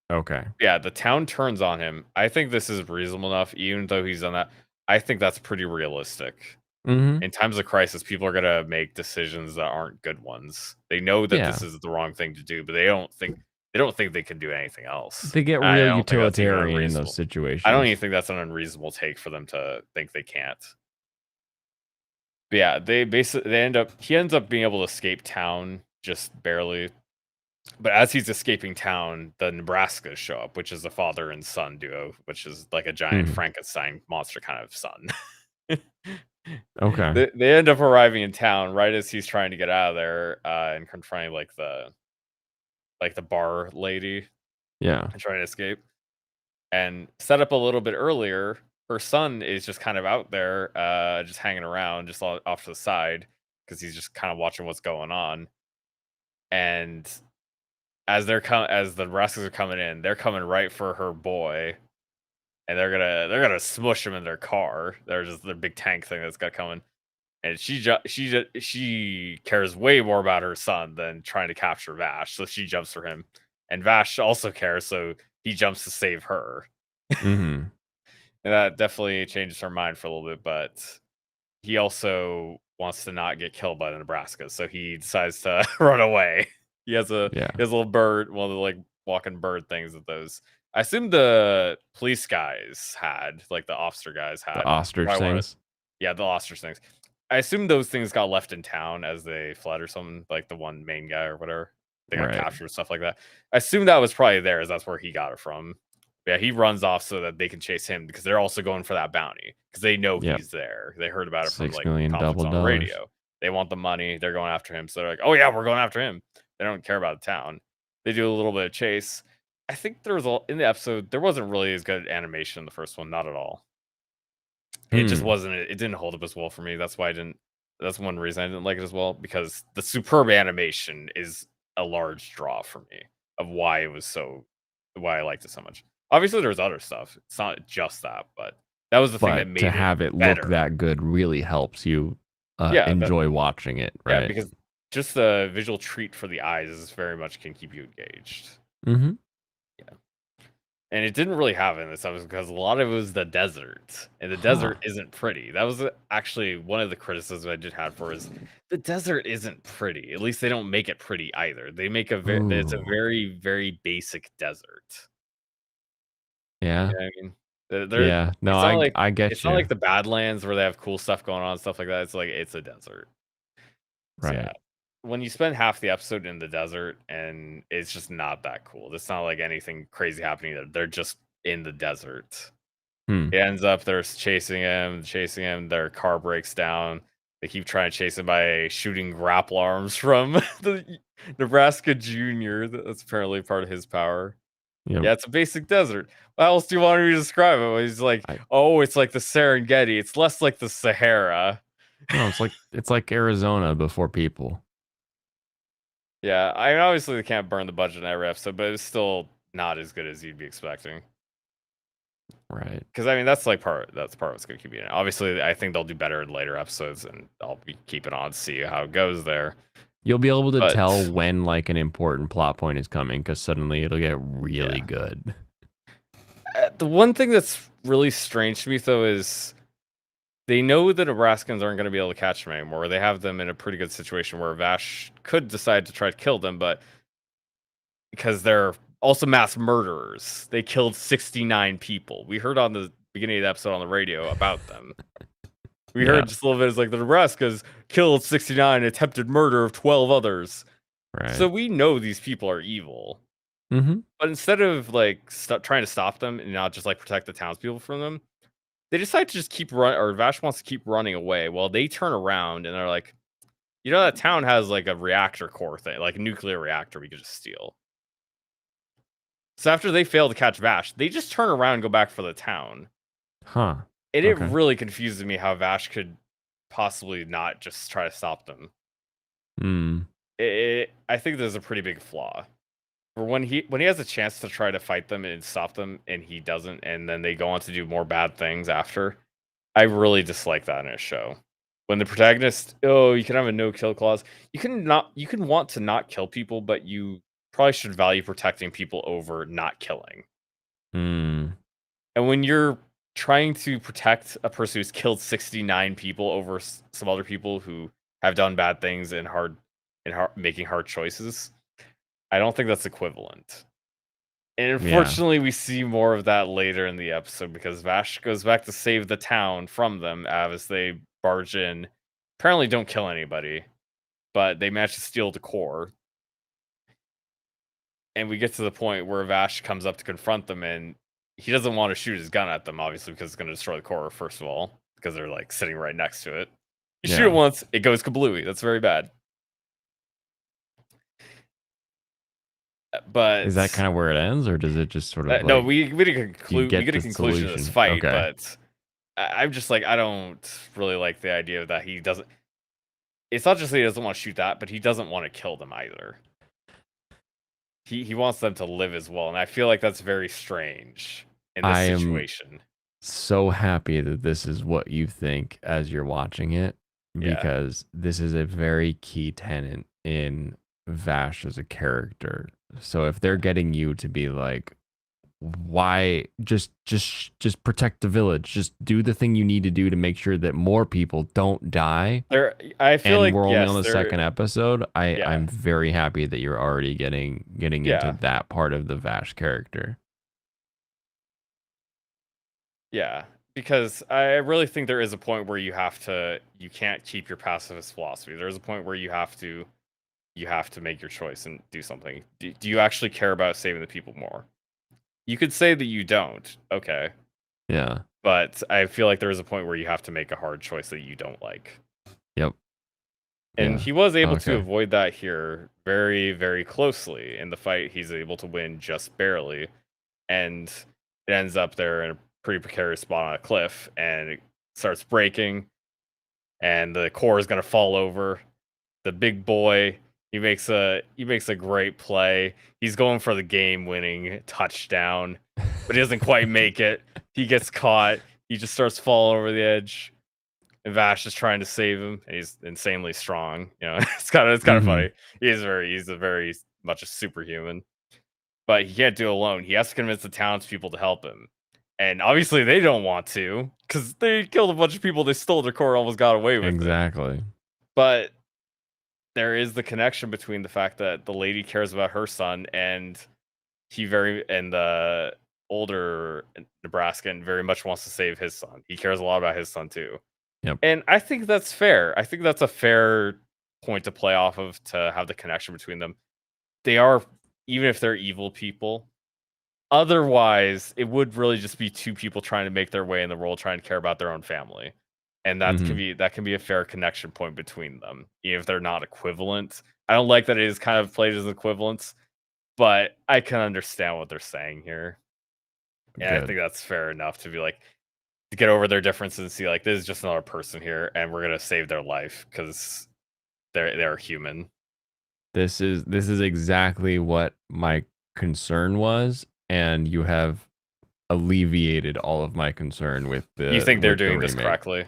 Okay. Yeah, the town turns on him. I think this is reasonable enough, even though he's done that. I think that's pretty realistic. Mm-hmm. In times of crisis, people are gonna make decisions that aren't good ones. They know that Yeah. this is the wrong thing to do, but they don't think they can do anything else. They get I real don't think that's even utilitarian in those unreasonable. I don't even situations. think that's an unreasonable take for them to think they can't. But yeah, he ends up being able to escape town just barely. But as he's escaping town, the Nebraskas show up, which is a father and son duo, which is like a giant Mhm. Frankenstein monster kind of son. Okay. They end up arriving in town right as he's trying to get out of there, and confronting like the bar lady Yeah. and trying to escape. And set up a little bit earlier, her son is just kind of out there, just hanging around, just off to the side, because he's just kind of watching what's going on. And as the Nebraskas are coming in, they're coming right for her boy, and they're gonna smush him in their car. They're just the big tank thing that's got coming. And she cares way more about her son than trying to capture Vash, so she jumps for him. And Vash also cares, so he jumps to save her. Mm-hmm. And that definitely changes her mind for a little bit, but he also wants to not get killed by the Nebraska, so he decides to run away. Yeah. He has a little bird, one of the like walking bird things that those. I assume the police guys had, like the officer guys The had. ostrich Probably one of, things. yeah, the ostrich things. I assume those things got left in town as they fled or something, like the one main guy or whatever. They got Right. captured and stuff like that. I assume that was probably theirs. That's where he got it from. Yeah, he runs off so that they can chase him because they're also going for that bounty because they know Yep. he's there. They heard about it from 6 like million conflicts double on the dollars. radio. They want the money. They're going after him. So they're like, oh yeah, we're going after him. They don't care about the town. They do a little bit of chase. I think there was in the episode there wasn't really as good animation in the first one, not at all. It just Hmm. wasn't. It didn't hold up as well for me. That's why I didn't. That's one reason I didn't like it as well because the superb animation is a large draw for me of why I liked it so much. Obviously, there's other stuff. It's not just that, but that was the thing that But to made it have it look better. that good really helps you Yeah, enjoy watching it, yeah, right? because just the visual treat for the eyes is very much can keep you engaged. Mm-hmm. Yeah. And it didn't really have it in this episode because a lot of it was the desert, and the Huh. desert isn't pretty. That was actually one of the criticisms I did have for is the desert isn't pretty. At least they don't make it pretty either. They make it's a Ooh. very very basic desert. Yeah. You know what I mean? They're Yeah. No, it's not like I get it's not like you. the Badlands where they have cool stuff going on and stuff like that. It's like it's a desert. So yeah, Right. when you spend half the episode in the desert and it's just not that cool. It's not like anything crazy happening there. They're just in the desert. Hmm. He ends up they're chasing him. Their car breaks down. They keep trying to chase him by shooting grapple arms from the Nebraska Junior. That's apparently part of his power. Yep. Yeah, it's a basic desert. How else do you want me to describe it? He's like, I oh, it's like the Serengeti. It's less like the Sahara. no, it's like Arizona before people. Yeah, I mean, obviously they can't burn the budget in every episode, but it's still not as good as you'd be expecting. Right. Because I mean, that's part of what's going to keep you in it. Obviously, I think they'll do better in later episodes, and I'll be keeping on to see how it goes there. You'll be able to But tell when like an important plot point is coming because suddenly it'll get really yeah, good. the one thing that's really strange to me though is they know the Nebraskans aren't going to be able to catch them anymore. They have them in a pretty good situation where Vash could decide to try to kill them, but because they're also mass murderers, they killed 69 people. We heard on the beginning of the episode on the radio about them. We Yeah. heard just a little bit. It's like the Nebraskas killed 69, attempted murder of 12 others. Right. So we know these people are evil. Mm-hmm. But instead of like trying to stop them and not just like protect the townspeople from them, they decide to just keep running. Or Vash wants to keep running away. Well, they turn around and they're like, you know, that town has like a reactor core thing, like a nuclear reactor we could just steal. So after they fail to catch Vash, they just turn around and go back for the town. Huh. And it Okay. really confuses me how Vash could possibly not just try to stop them. Hmm. I think there's a pretty big flaw. For when he has a chance to try to fight them and stop them and he doesn't, and then they go on to do more bad things after. I really dislike that in a show. When the protagonist, oh, you can have a no kill clause. You can want to not kill people, but you probably should value protecting people over not killing. Hmm. And when you're trying to protect a person who's killed 69 people over some other people who have done bad things and making hard choices. I don't think that's equivalent. And Yeah. unfortunately, we see more of that later in the episode because Vash goes back to save the town from them as they barge in. Apparently, don't kill anybody, but they manage to steal the core. And we get to the point where Vash comes up to confront them, and he doesn't want to shoot his gun at them, obviously, because it's going to destroy the core, first of all, because they're like sitting right next to it. You shoot it once, it goes kablooey. That's very bad. But is that kind of where it ends, or does it just sort of like, no? We get a conclusion of this fight, okay. but I'm just like, I don't really like the idea that he doesn't. It's not just that he doesn't want to shoot that, but he doesn't want to kill them either. He wants them to live as well, and I feel like that's very strange in this situation. So happy that this is what you think as you're watching it, because this is a very key tenet in Vash as a character. So if they're getting you to be like, why just protect the village, just do the thing you need to do to make sure that more people don't die. I feel like we're only on the second episode. I'm very happy that you're already getting into that part of the Vash character. Yeah, because I really think there is a point where you can't keep your pacifist philosophy. There's a point where you have to make your choice and do something. Do you actually care about saving the people more? You could say that you don't. Okay. Yeah. But I feel like there is a point where you have to make a hard choice that you don't like. Yep. And he was able to avoid that here very, very closely. In the fight, he's able to win just barely. And it ends up there in a pretty precarious spot on a cliff, and it starts breaking, and the core is going to fall over. The big boy, he makes a great play. He's going for the game-winning touchdown, but he doesn't quite make it. He gets caught. He just starts falling over the edge. And Vash is trying to save him, and he's insanely strong. You know, it's kind of funny. He's a very much a superhuman, but he can't do it alone. He has to convince the townspeople to help him, and obviously they don't want to because they killed a bunch of people. They stole their core, almost got away with it. Exactly. But there is the connection between the fact that the lady cares about her son, and the older Nebraskan very much wants to save his son. He cares a lot about his son too. Yep. And I think that's fair. I think that's a fair point to play off of, to have the connection between them. They are, even if they're evil people, otherwise it would really just be two people trying to make their way in the world, trying to care about their own family. And that can be a fair connection point between them, even if they're not equivalent. I don't like that it is kind of played as equivalence, but I can understand what they're saying here. And I think that's fair enough to be like, to get over their differences and see like, this is just another person here, and we're gonna save their life because they're human. This is exactly what my concern was, and you have alleviated all of my concern with the. You think they're doing this correctly?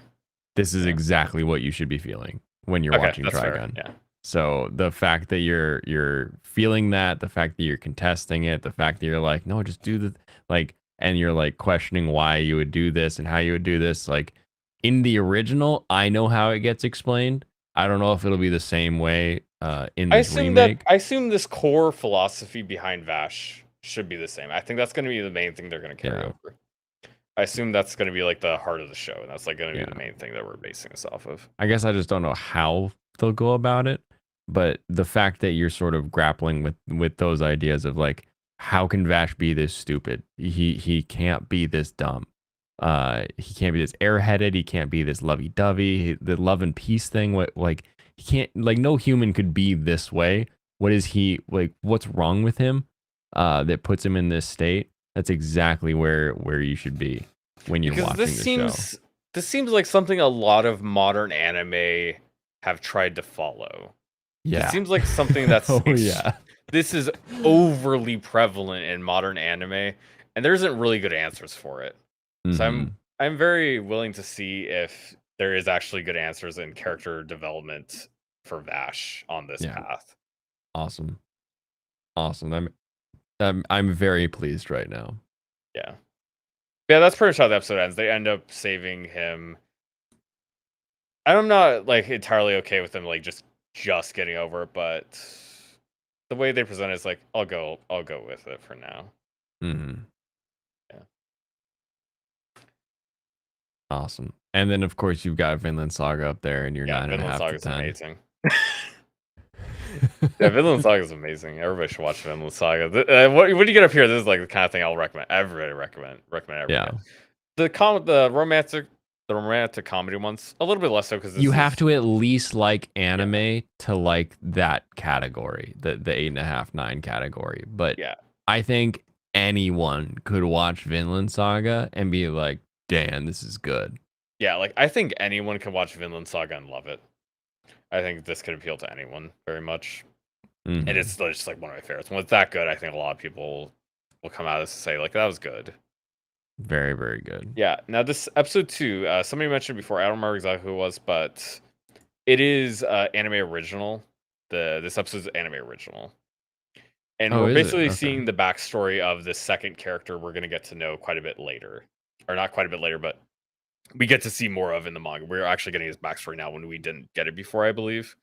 This is exactly what you should be feeling when you're watching Trigun. Yeah. So the fact that you're feeling that, the fact that you're contesting it, the fact that you're like, no, just do the like, and you're like questioning why you would do this and how you would do this. Like in the original, I know how it gets explained. I don't know if it'll be the same way in this remake. I assume this core philosophy behind Vash should be the same. I think that's going to be the main thing they're going to carry over. I assume that's going to be like the heart of the show, and that's like going to be the main thing that we're basing this off of. I guess I just don't know how they'll go about it, but the fact that you're sort of grappling with those ideas of like, how can Vash be this stupid? He can't be this dumb. He can't be this airheaded. He can't be this lovey-dovey. The love and peace thing. What, like, he can't, like, no human could be this way. What is he like? What's wrong with him? That puts him in this state. That's exactly where you should be when you're watching the show. This seems like something a lot of modern anime have tried to follow. Yeah, it seems like something that's this is overly prevalent in modern anime, and there isn't really good answers for it. So I'm very willing to see if there is actually good answers in character development for Vash on this path. Awesome. I'm very pleased right now. Yeah. Yeah, that's pretty much how the episode ends. They end up saving him. I'm not like entirely okay with him like just getting over it, but the way they present it is like I'll go with it for now. Mm-hmm. Yeah. Awesome. And then of course you've got Vinland Saga up there, and you're Yeah, 9.5 Vinland to Saga is 10. amazing. Yeah, Vinland Saga is amazing. Everybody should watch Vinland Saga. What do you get up here? This is like the kind of thing I'll recommend. Everybody recommend everybody. Yeah. The romantic comedy ones a little bit less so because You have to at least like anime to like that category, the 8.5, 9 category. But Yeah. I think anyone could watch Vinland Saga and be like, damn, this is good. Yeah, like I think anyone can watch Vinland Saga and love it. I think this could appeal to anyone very much. Mhm. And it's just like one of my favorites. When it's that good, I think a lot of people will come out of this and say, like, that was good. Very, very good. Yeah. Now this episode 2, somebody mentioned before, I don't remember exactly who it was, but it is anime original. This episode is anime original. And Oh, we're is it? basically Okay. seeing the backstory of this second character we're gonna get to know quite a bit later. Or not quite a bit later, but we get to see more of in the manga. We're actually getting his backstory now when we didn't get it before, I believe.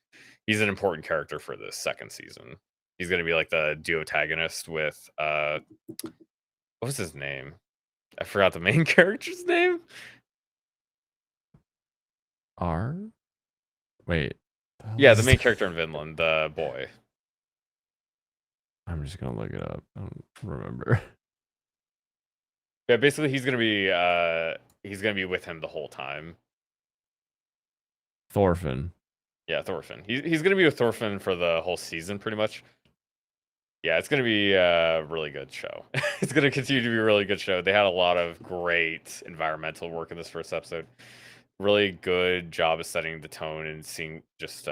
He's an important character for this second season. He's gonna be like the duotagonist with what was his name? I forgot the main character's name. R? Wait. Yeah, the main character in Vinland, the boy. I'm just gonna look it up. I don't remember. Yeah, basically he's gonna be with him the whole time. Thorfinn. Yeah, Thorfinn. He's gonna be with Thorfinn for the whole season, pretty much. Yeah, it's gonna be a really good show. It's gonna continue to be a really good show. They had a lot of great environmental work in this first episode. Really good job of setting the tone and seeing just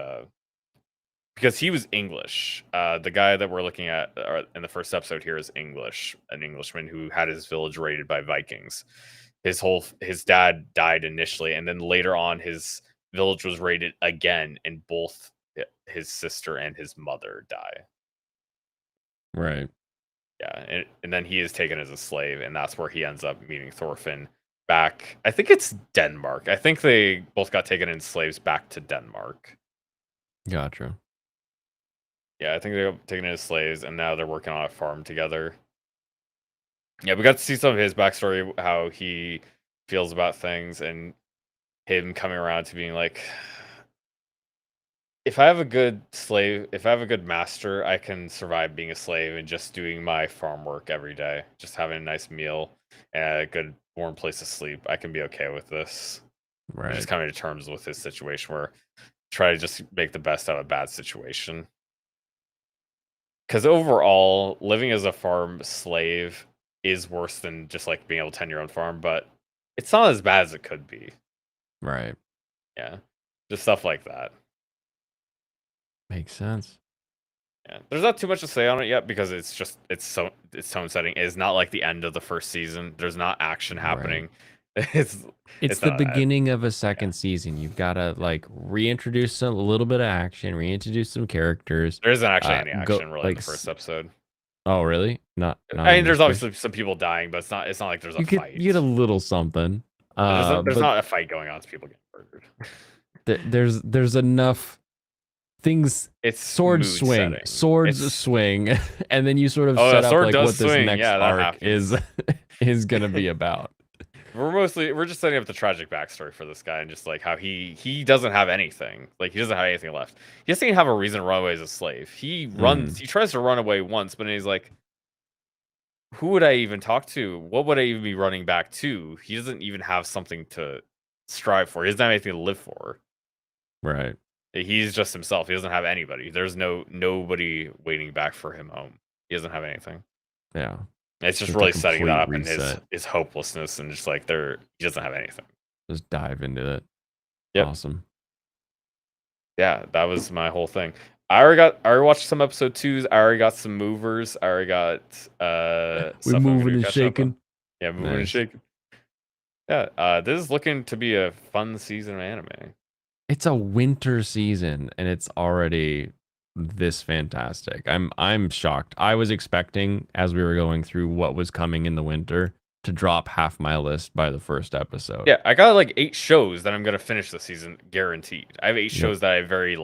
because he was English. The guy that we're looking at in the first episode here is English, an Englishman who had his village raided by Vikings. His dad died initially, and then later on his village was raided again, and both his sister and his mother die. Right. Yeah, and then he is taken as a slave, and that's where he ends up meeting Thorfinn back. I think it's Denmark. I think they both got taken in slaves back to Denmark. Gotcha. Yeah, I think they got taken as slaves, and now they're working on a farm together. Yeah, we got to see some of his backstory, how he feels about things, and him coming around to being like, if I have a good slave, if I have a good master, I can survive being a slave and just doing my farm work every day, just having a nice meal and a good warm place to sleep. I can be okay with this. Right. Just coming to terms with his situation where try to just make the best out of a bad situation. Because overall, living as a farm slave is worse than just like being able to tend your own farm, but it's not as bad as it could be. Right. Yeah. Just stuff like that. Makes sense. Yeah. There's not too much to say on it yet because it's tone setting is not like the end of the first season. There's not action happening. It's the not- beginning of a second season. You've got to like reintroduce a little bit of action, reintroduce some characters. There isn't actually any go- action really in like the first episode. Oh, really? Not I mean, in there's this obviously some people dying, but it's not like there's a fight. you get a little something. There's but not a fight going on. It's people getting murdered. there's enough things. It's Swords mood swing, setting. swords swing, and then you sort of Oh, set the up sword like does what this swing. next Yeah, that arc is gonna be about. We're just setting up the tragic backstory for this guy and just like how he doesn't have anything. Like he doesn't have anything left. He doesn't even have a reason to run away as a slave. He runs. He tries to run away once, but then he's like, "Who would I even talk to? What would I even be running back to?" He doesn't even have something to strive for. He doesn't have anything to live for. Right. He's just himself. He doesn't have anybody. There's nobody waiting back for him home. He doesn't have anything. Yeah. It's just It's a really setting that up complete and reset. his hopelessness and just like he doesn't have anything. Just dive into it. Yep. Awesome. Yeah, that was my whole thing. I already watched some episode 2s. I already got some movers. I already got We're stuff I'm gonna moving and catch up shaking. on. Yeah, moving and Nice. shaking. Yeah, this is looking to be a fun season of anime. It's a winter season and it's already this fantastic. I'm shocked. I was expecting as we were going through what was coming in the winter to drop half my list by the first episode. Yeah, I got like 8 shows that I'm gonna finish this season, guaranteed. I have 8 Yep. shows that I very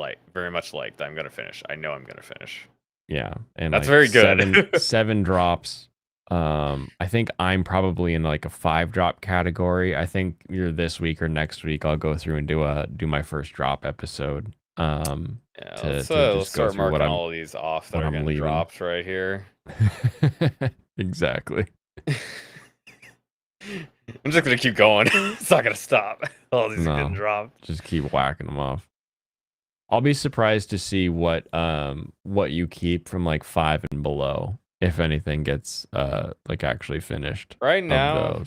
much like that I'm gonna finish. I know I'm gonna finish. Yeah, and That's like very good. seven drops. I think I'm probably in like a 5 drop category. I think either this week or next week I'll go through and do my first drop episode. Yeah, To let's just go start through marking all of these off that what are I'm getting leaving. dropped right here. Exactly. I'm just gonna keep going. It's not gonna stop. All these are getting No. dropped. Just keep whacking them off. I'll be surprised to see what you keep from like 5 and below, if anything gets like actually finished. Right now, those.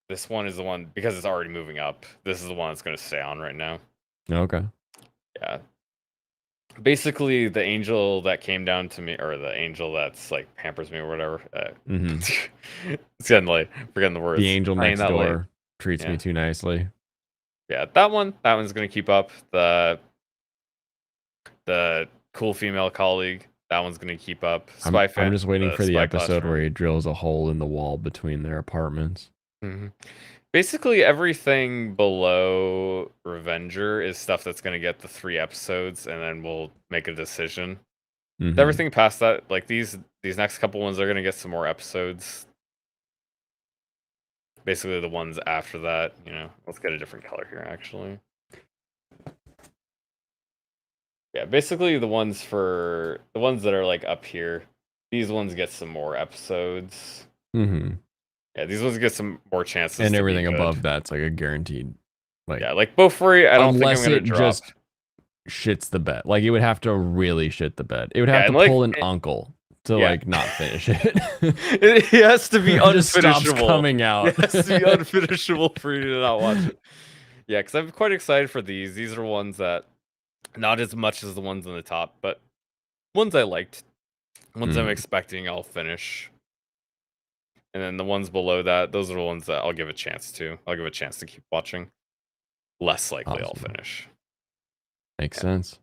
this one is the one because it's already moving up. This is the one that's gonna stay on right now. Okay. Yeah. Basically, the angel that came down to me, or the angel that's like pampers me or whatever. It's getting late. Forgetting the words. The angel Playing next that late. door treats me too nicely. Yeah, that one's gonna keep up. The cool female colleague, that one's gonna keep up. I'm just waiting for the spy episode classroom. where he drills a hole in the wall between their apartments. Mm-hmm. Basically, everything below Revenger is stuff that's gonna get the 3 episodes, and then we'll make a decision. Mhm. Everything past that, like these next couple ones, are gonna get some more episodes. Basically, the ones after that, let's get a different color here, actually. Yeah, basically the ones that are like up here, these ones get some more episodes. Mm-hmm. Yeah, these ones get some more chances. And to everything be good. above that's like a guaranteed. Like, yeah, like Beaufry, I don't think I'm unless gonna it drop. just shits the bed. Like it would have to really shit the bed. It would have to like, pull an uncle to like not finish it. It has to be It just unfinishable. stops coming out. It has to be unfinishable for you to not watch it. Yeah, because I'm quite excited for these. These are ones that not as much as the ones on the top, but ones I liked. Ones I'm expecting I'll finish. And then the ones below that, those are the ones that I'll give a chance to. I'll give a chance to keep watching. Less likely I'll finish. Makes sense.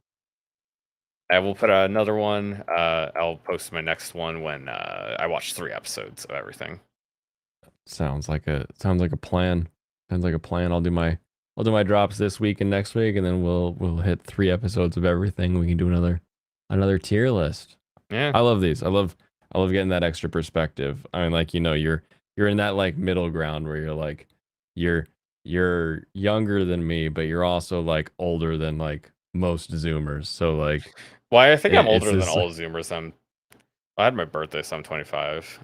I will put another one. I'll post my next one when I watch 3 episodes of everything. Sounds like a plan. Sounds like a plan. I'll do my drops this week and next week, and then we'll hit 3 episodes of everything. We can do another tier list. Yeah, I love these. I love getting that extra perspective. I mean, like, you're in that like middle ground where you're like you're younger than me, but you're also like older than like most Zoomers. So like, well, I think I'm older than all Zoomers. I had my birthday, so I'm 25.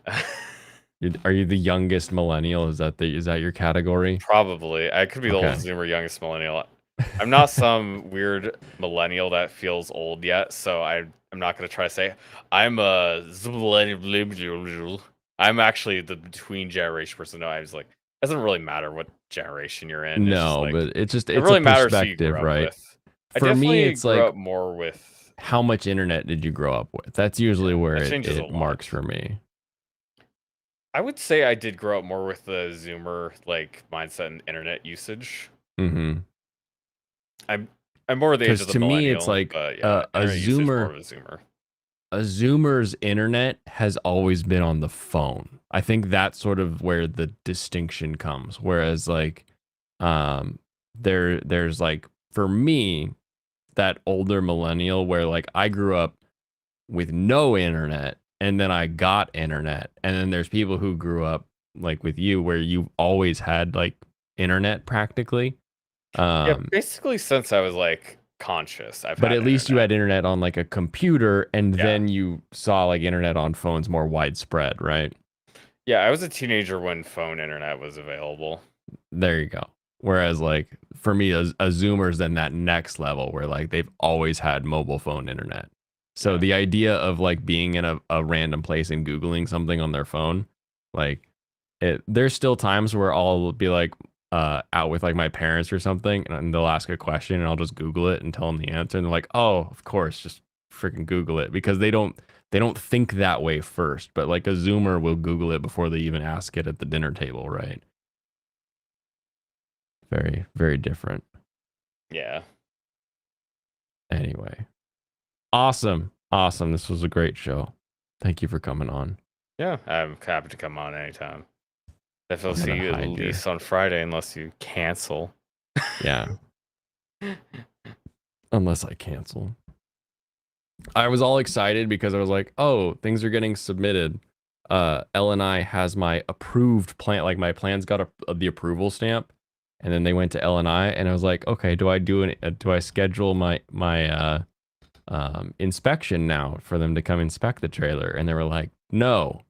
Are you the youngest millennial? Is that your category? Probably. I could be the oldest Zoomer, youngest millennial. I'm not some weird millennial that feels old yet, so I'm not gonna try to say I'm a millennial. I'm actually the between generation person. No, I was like, it doesn't really matter what generation you're in. No, it's but it's really a matters who you perspective, grew up right? with. For me, it's grew like up more with how much internet did you grow up with? That's usually where it lot. marks for me. I would say I did grow up more with the Zoomer like mindset and internet usage. Mm-hmm. I'm more of the age of the to millennial. me, it's like but yeah, a Zoomer. A Zoomer's internet has always been on the phone. I think that's sort of where the distinction comes. Whereas like, there's like, for me, that older millennial where like I grew up with no internet and then I got internet, and then there's people who grew up like with you where you've always had like internet practically. Yeah, basically since I was like conscious. But at least you had internet on like a computer, and then you saw like internet on phones more widespread, right? Yeah, I was a teenager when phone internet was available. There you go. Whereas like for me, a Zoomer's then that next level where like they've always had mobile phone internet. So the idea of like being in a random place and Googling something on their phone, like there's still times where I'll be like out with like my parents or something, and they'll ask a question and I'll just Google it and tell them the answer, and they're like, oh, of course, just freaking Google it, because they don't think that way first. But like a Zoomer will Google it before they even ask it at the dinner table, right? Very, very different. Yeah. Anyway. Awesome. This was a great show. Thank you for coming on. Yeah, I'm happy to come on anytime. If I'll I'm see gonna you at hide your. least on Friday, unless you cancel. Yeah, unless I cancel. I was all excited because I was like, oh, things are getting submitted. LNI has my approved plan, like my plans got the approval stamp, and then they went to LNI, and I was like, okay, do I schedule my inspection now for them to come inspect the trailer? And they were like, no,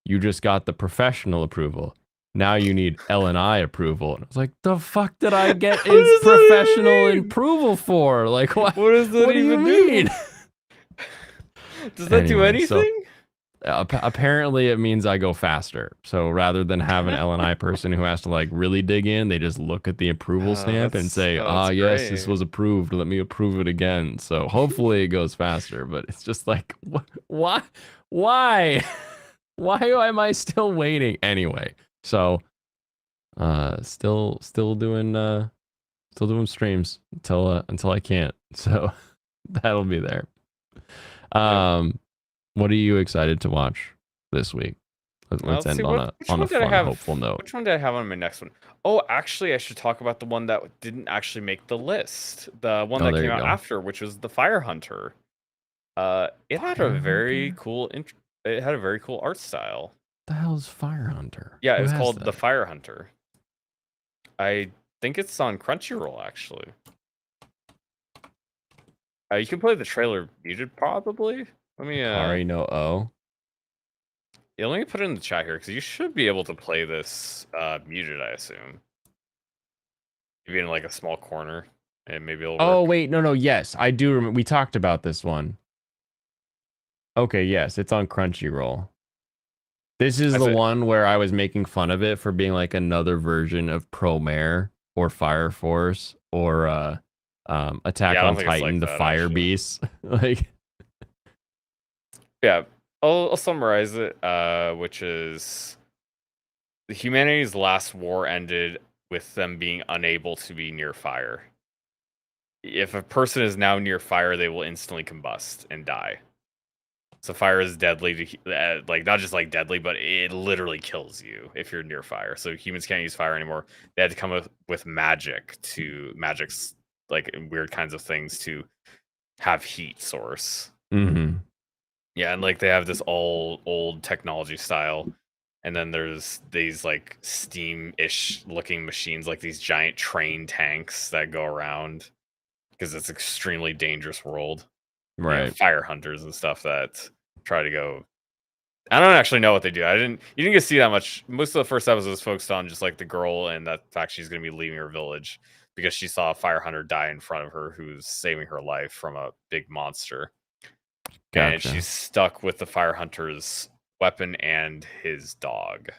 you just got the professional approval. Now you need LNI approval. And I was like, the fuck did I get What its does that professional even mean? approval for? Like, what? What does that What do you even do? mean? Does that do Anyway, so anything? apparently it means I go faster. So rather than have an LNI person who has to like really dig in, they just look at the approval stamp and say, That's yes, this great. was approved. Let me approve it again. So hopefully it goes faster, but it's just like, why? Why? Why am I still waiting? Anyway, so still doing streams until I can't. So that'll be there. Yep. What are you excited to watch this week? Let's Let's see end what which on a one did I fun, have? hopeful note. Which one did I have on my next one? Oh, actually, I should talk about the one that didn't actually make the list. The one Oh, that there came you out go. after, which was the Fire Hunter. It had a Fire very Hunter? cool it had a very cool art style. The hell's Fire Hunter? Yeah, it Who was has called the that? Fire Hunter. I think it's on Crunchyroll actually. You can play the trailer muted probably. Let me Hikari no O. yeah, let me put it in the chat here because you should be able to play this muted, I assume. Maybe in like a small corner, and maybe it'll Oh work. wait, no, yes, I do remember. We talked about this one. Okay, yes, it's on Crunchyroll. This is As the it, one where I was making fun of it for being like another version of Promare or Fire Force or yeah, Attack I don't on think it's Titan, like the that Fire actually. Beast. Like, Yeah, I'll summarize it. Which is humanity's last war ended with them being unable to be near fire. If a person is now near fire, they will instantly combust and die. So fire is deadly to like not just like deadly, but it literally kills you if you're near fire. So humans can't use fire anymore. They had to come up with magic's like weird kinds of things to have heat source. mm-hmm. Yeah, and like they have this old technology style. And then there's these like steam-ish looking machines, like these giant train tanks that go around because it's extremely dangerous world. Right. Fire hunters and stuff that try to go. I don't actually know what they do. You didn't get to see that much. Most of the first episode was focused on just like the girl and that fact she's gonna be leaving her village because she saw a fire hunter die in front of her who's saving her life from a big monster. And Gotcha. she's stuck with the fire hunter's weapon and his dog.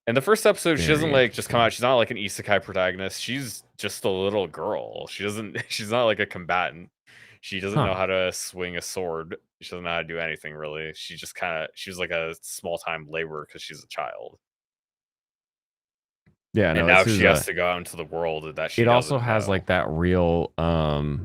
In the first episode, she doesn't Very like just come interesting. out. She's not like an isekai protagonist. She's just a little girl. She doesn't. She's not like a combatant. She doesn't know Huh. how to swing a sword. She doesn't know how to do anything really. She just kind of. She was like a small time laborer because she's a child, Yeah, and no, now this is she has to go out into the world that she it also doesn't has know. like that real oh,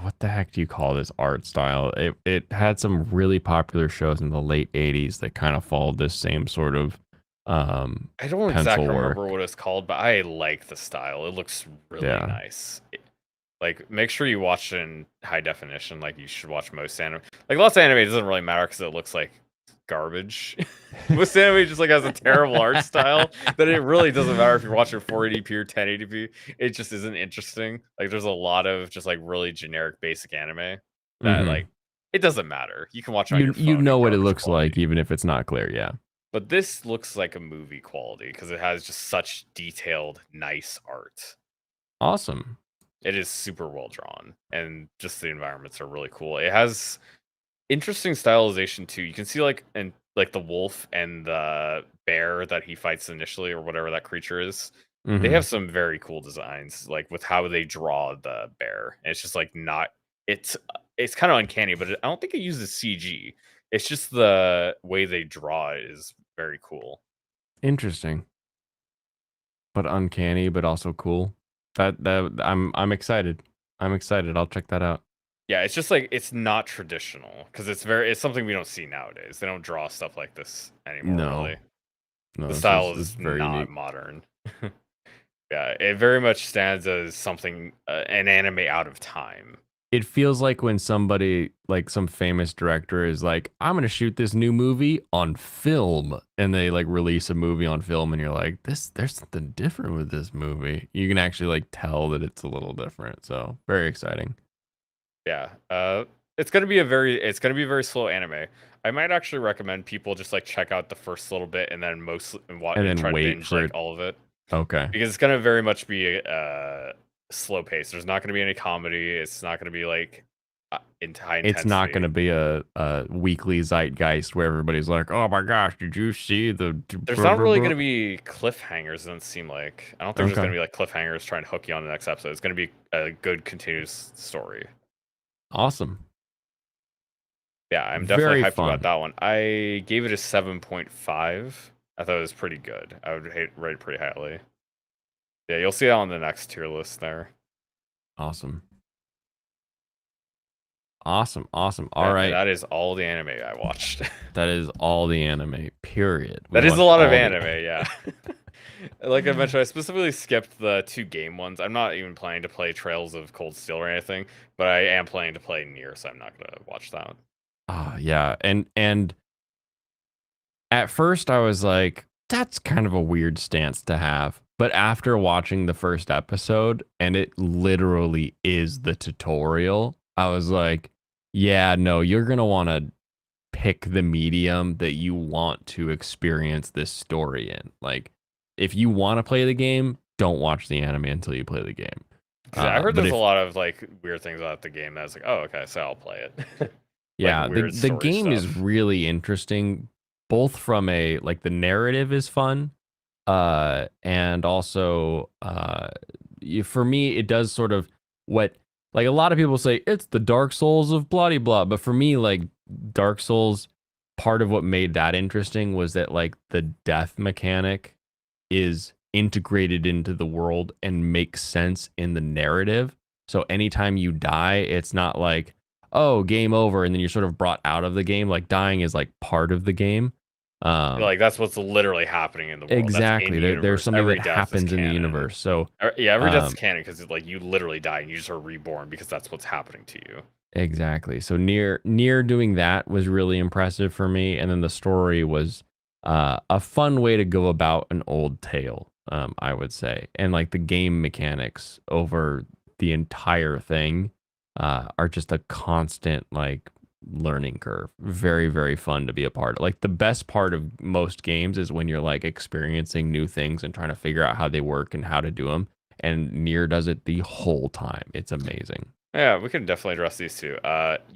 what the heck do you call this art style? It had some really popular shows in the late 80s that kind of followed this same sort of I don't pencil exactly remember work. what it's called, but I like the style. It looks really Yeah. nice. Like, make sure you watch it in high definition. Like, you should watch most anime. Like, lots of anime doesn't really matter because it looks like garbage. Most anime just like has a terrible art style that it really doesn't matter if you're watching 480p or 1080p. It just isn't interesting. Like, there's a lot of just like really generic basic anime that like Mhm. it doesn't matter. You can watch it on your You phone in know what it garbage looks quality. like even if it's not clear, yeah. But this looks like a movie quality because it has just such detailed, nice art. Awesome. It is super well drawn, and just the environments are really cool. It has interesting stylization too. You can see like the wolf and the bear that he fights initially, or whatever that creature is. They have Mhm. some very cool designs, like with how they draw the bear. And it's just like not. It's kind of uncanny, but I don't think it uses CG. It's just the way they draw it is very cool. Interesting. But uncanny, but also cool. That I'm excited. I'm excited. I'll check that out. Yeah, it's just like it's not traditional because it's something we don't see nowadays. They don't draw stuff like this anymore, No, really. no, The this style is is very not unique. modern. Yeah, it very much stands as something an anime out of time. It feels like when somebody, like some famous director, is like, "I'm gonna shoot this new movie on film," and they like release a movie on film, and you're like, there's something different with this movie. You can actually like tell that it's a little different. So very exciting. Yeah. It's gonna be a very slow anime. I might actually recommend people just like check out the first little bit and then And and then try to wait binge for like it. all of it Okay. because it's gonna very much be slow pace. There's not gonna be any comedy. It's not gonna be like high It's not going intensity. to be a weekly zeitgeist where everybody's like, "Oh my gosh, did you see the?" There's not really gonna be cliffhangers. Doesn't seem like. I don't think there's Okay, gonna be like cliffhangers trying to hook you on the next episode. It's gonna be a good continuous story. awesome, Yeah, I'm definitely very hyped about fun. that one. I gave it a 7.5. I thought it was pretty good. I would rate it pretty highly. Yeah, you'll see that on the next tier list there. Awesome, awesome, awesome. All Yeah, and right, that is all the anime I watched. that is all the anime. Period. We That is a watched lot of all the. anime, yeah. Like I mentioned, I specifically skipped the two game ones. I'm not even planning to play Trails of Cold Steel or anything, but I am planning to play Nier, so I'm not gonna watch that one. Ah, yeah, and at first I was like, that's kind of a weird stance to have. But after watching the first episode, and it literally is the tutorial, I was like, yeah, no, you're gonna want to pick the medium that you want to experience this story in. Like, if you want to play the game, don't watch the anime until you play the game. 'Cause I heard But there's a if lot of like weird things about the game that I was like, oh, okay, so I'll play it. Like Yeah, weird the story game is stuff. really interesting, both from a like the narrative is fun, and also for me it does sort of what like a lot of people say it's the Dark Souls of bloody blah, but for me like Dark Souls, part of what made that interesting was that like the death mechanic is integrated into the world and makes sense in the narrative. So anytime you die, it's not like, oh, game over, and then you're sort of brought out of the game. Like dying is like part of the game. Um, Like that's what's literally happening in the world. That's in exactly. There's universe. something Every that death is happens in the canon. universe. So Yeah, every death is um, canon because like you literally die and you just are reborn because that's what's happening to you. exactly. So near doing that was really impressive for me, and then the story was a fun way to go about an old tale. I would say, and like the game mechanics over the entire thing are just a constant like learning curve. Very very fun to be a part of. Like the best part of most games is when you're like experiencing new things and trying to figure out how they work and how to do them. And Nier does it the whole time. It's amazing. Yeah, we can definitely address these two.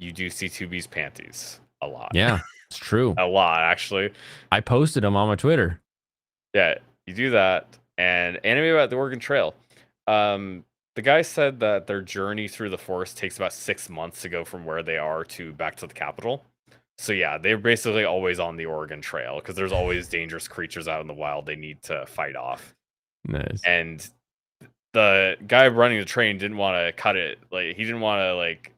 You do see 2B's panties a lot. Yeah, it's true. A lot, actually. I posted them on my Twitter. Yeah, you do that. And anime about the Oregon Trail. The guy said that their journey through the forest takes about 6 months to go from where they are to back to the capital. So yeah, they're basically always on the Oregon Trail because there's always dangerous creatures out in the wild they need to fight off. Nice. And the guy running the train didn't want to cut it. Like he didn't want to like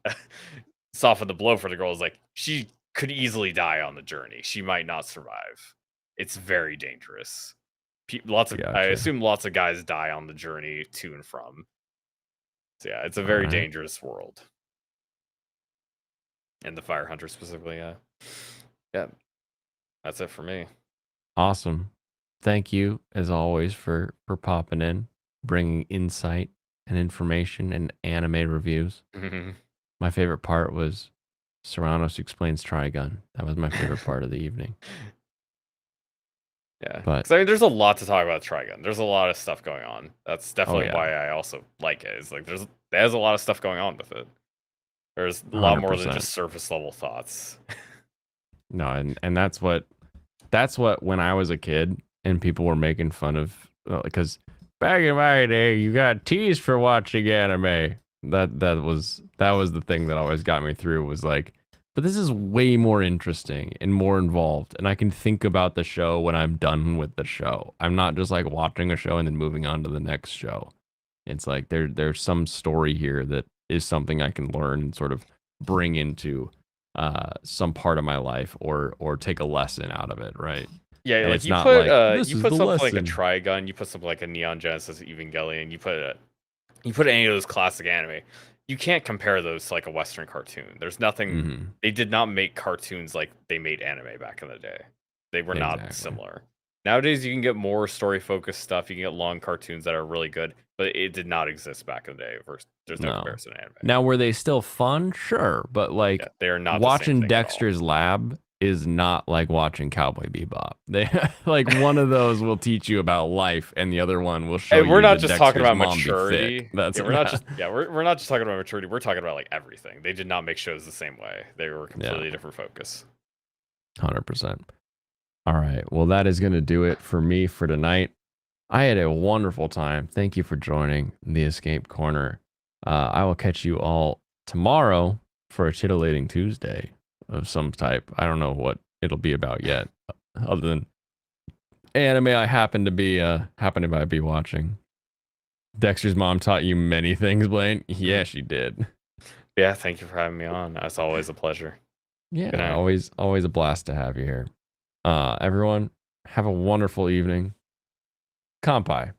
soften the blow for the girl. Is like she could easily die on the journey. She might not survive. It's very dangerous. I Gotcha. assume lots of guys die on the journey to and from. So yeah, it's a All very right. dangerous world. And the fire hunter specifically, yeah. Yeah, that's it for me. Awesome. Thank you as always for popping in, bringing insight and information and anime reviews. My favorite part was Serranos explains Trigun. That was my favorite part of the evening. Yeah, But because I mean, there's a lot to talk about Trigun. There's a lot of stuff going on. That's oh definitely yeah, why I also like it. Is like there's a lot of stuff going on with it. There's a lot more than 100%. just surface level thoughts. No, and that's what when I was a kid and people were making fun of because back in my day you got teased for watching anime. That was the thing that always got me through was like, but this is way more interesting and more involved, and I can think about the show when I'm done with the show. I'm not just like watching a show and then moving on to the next show. It's like there's some story here that is something I can learn and sort of bring into some part of my life or take a lesson out of it, right? Yeah, And like it's not like this you is put the something like a lesson. Trigun, you put something like a Neon Genesis Evangelion, you put any of those classic anime, you can't compare those to like a Western cartoon. There's nothing. Hmm. They did not make cartoons like they made anime back in the day. They were not Exactly. similar. Nowadays, you can get more story focused stuff. You can get long cartoons that are really good, but it did not exist back in the day. There's no No. comparison to anime. Now, were they still fun? Sure, but Yeah, like they are not the same watching thing at all. Dexter's Lab is not like watching Cowboy Bebop. They like one of those will teach you about life, and the other one will show And we're you not that just talking Dexter's about mom be thick. maturity. That's Yeah, we're not just talking about maturity. We're talking about like everything. They did not make shows the same way. They were a yeah, completely different focus. 100%. All right, well that is gonna do it for me for tonight. I had a wonderful time. Thank you for joining the Escape Corner. I will catch you all tomorrow for a titillating Tuesday of some type. I don't know what it'll be about yet, other than anime I happen to be watching. Dexter's mom taught you many things, Blaine. Yeah, she did. Yeah, thank you for having me on. It's always a pleasure. Good Yeah, night. always a blast to have you here. Everyone, have a wonderful evening. Kampai.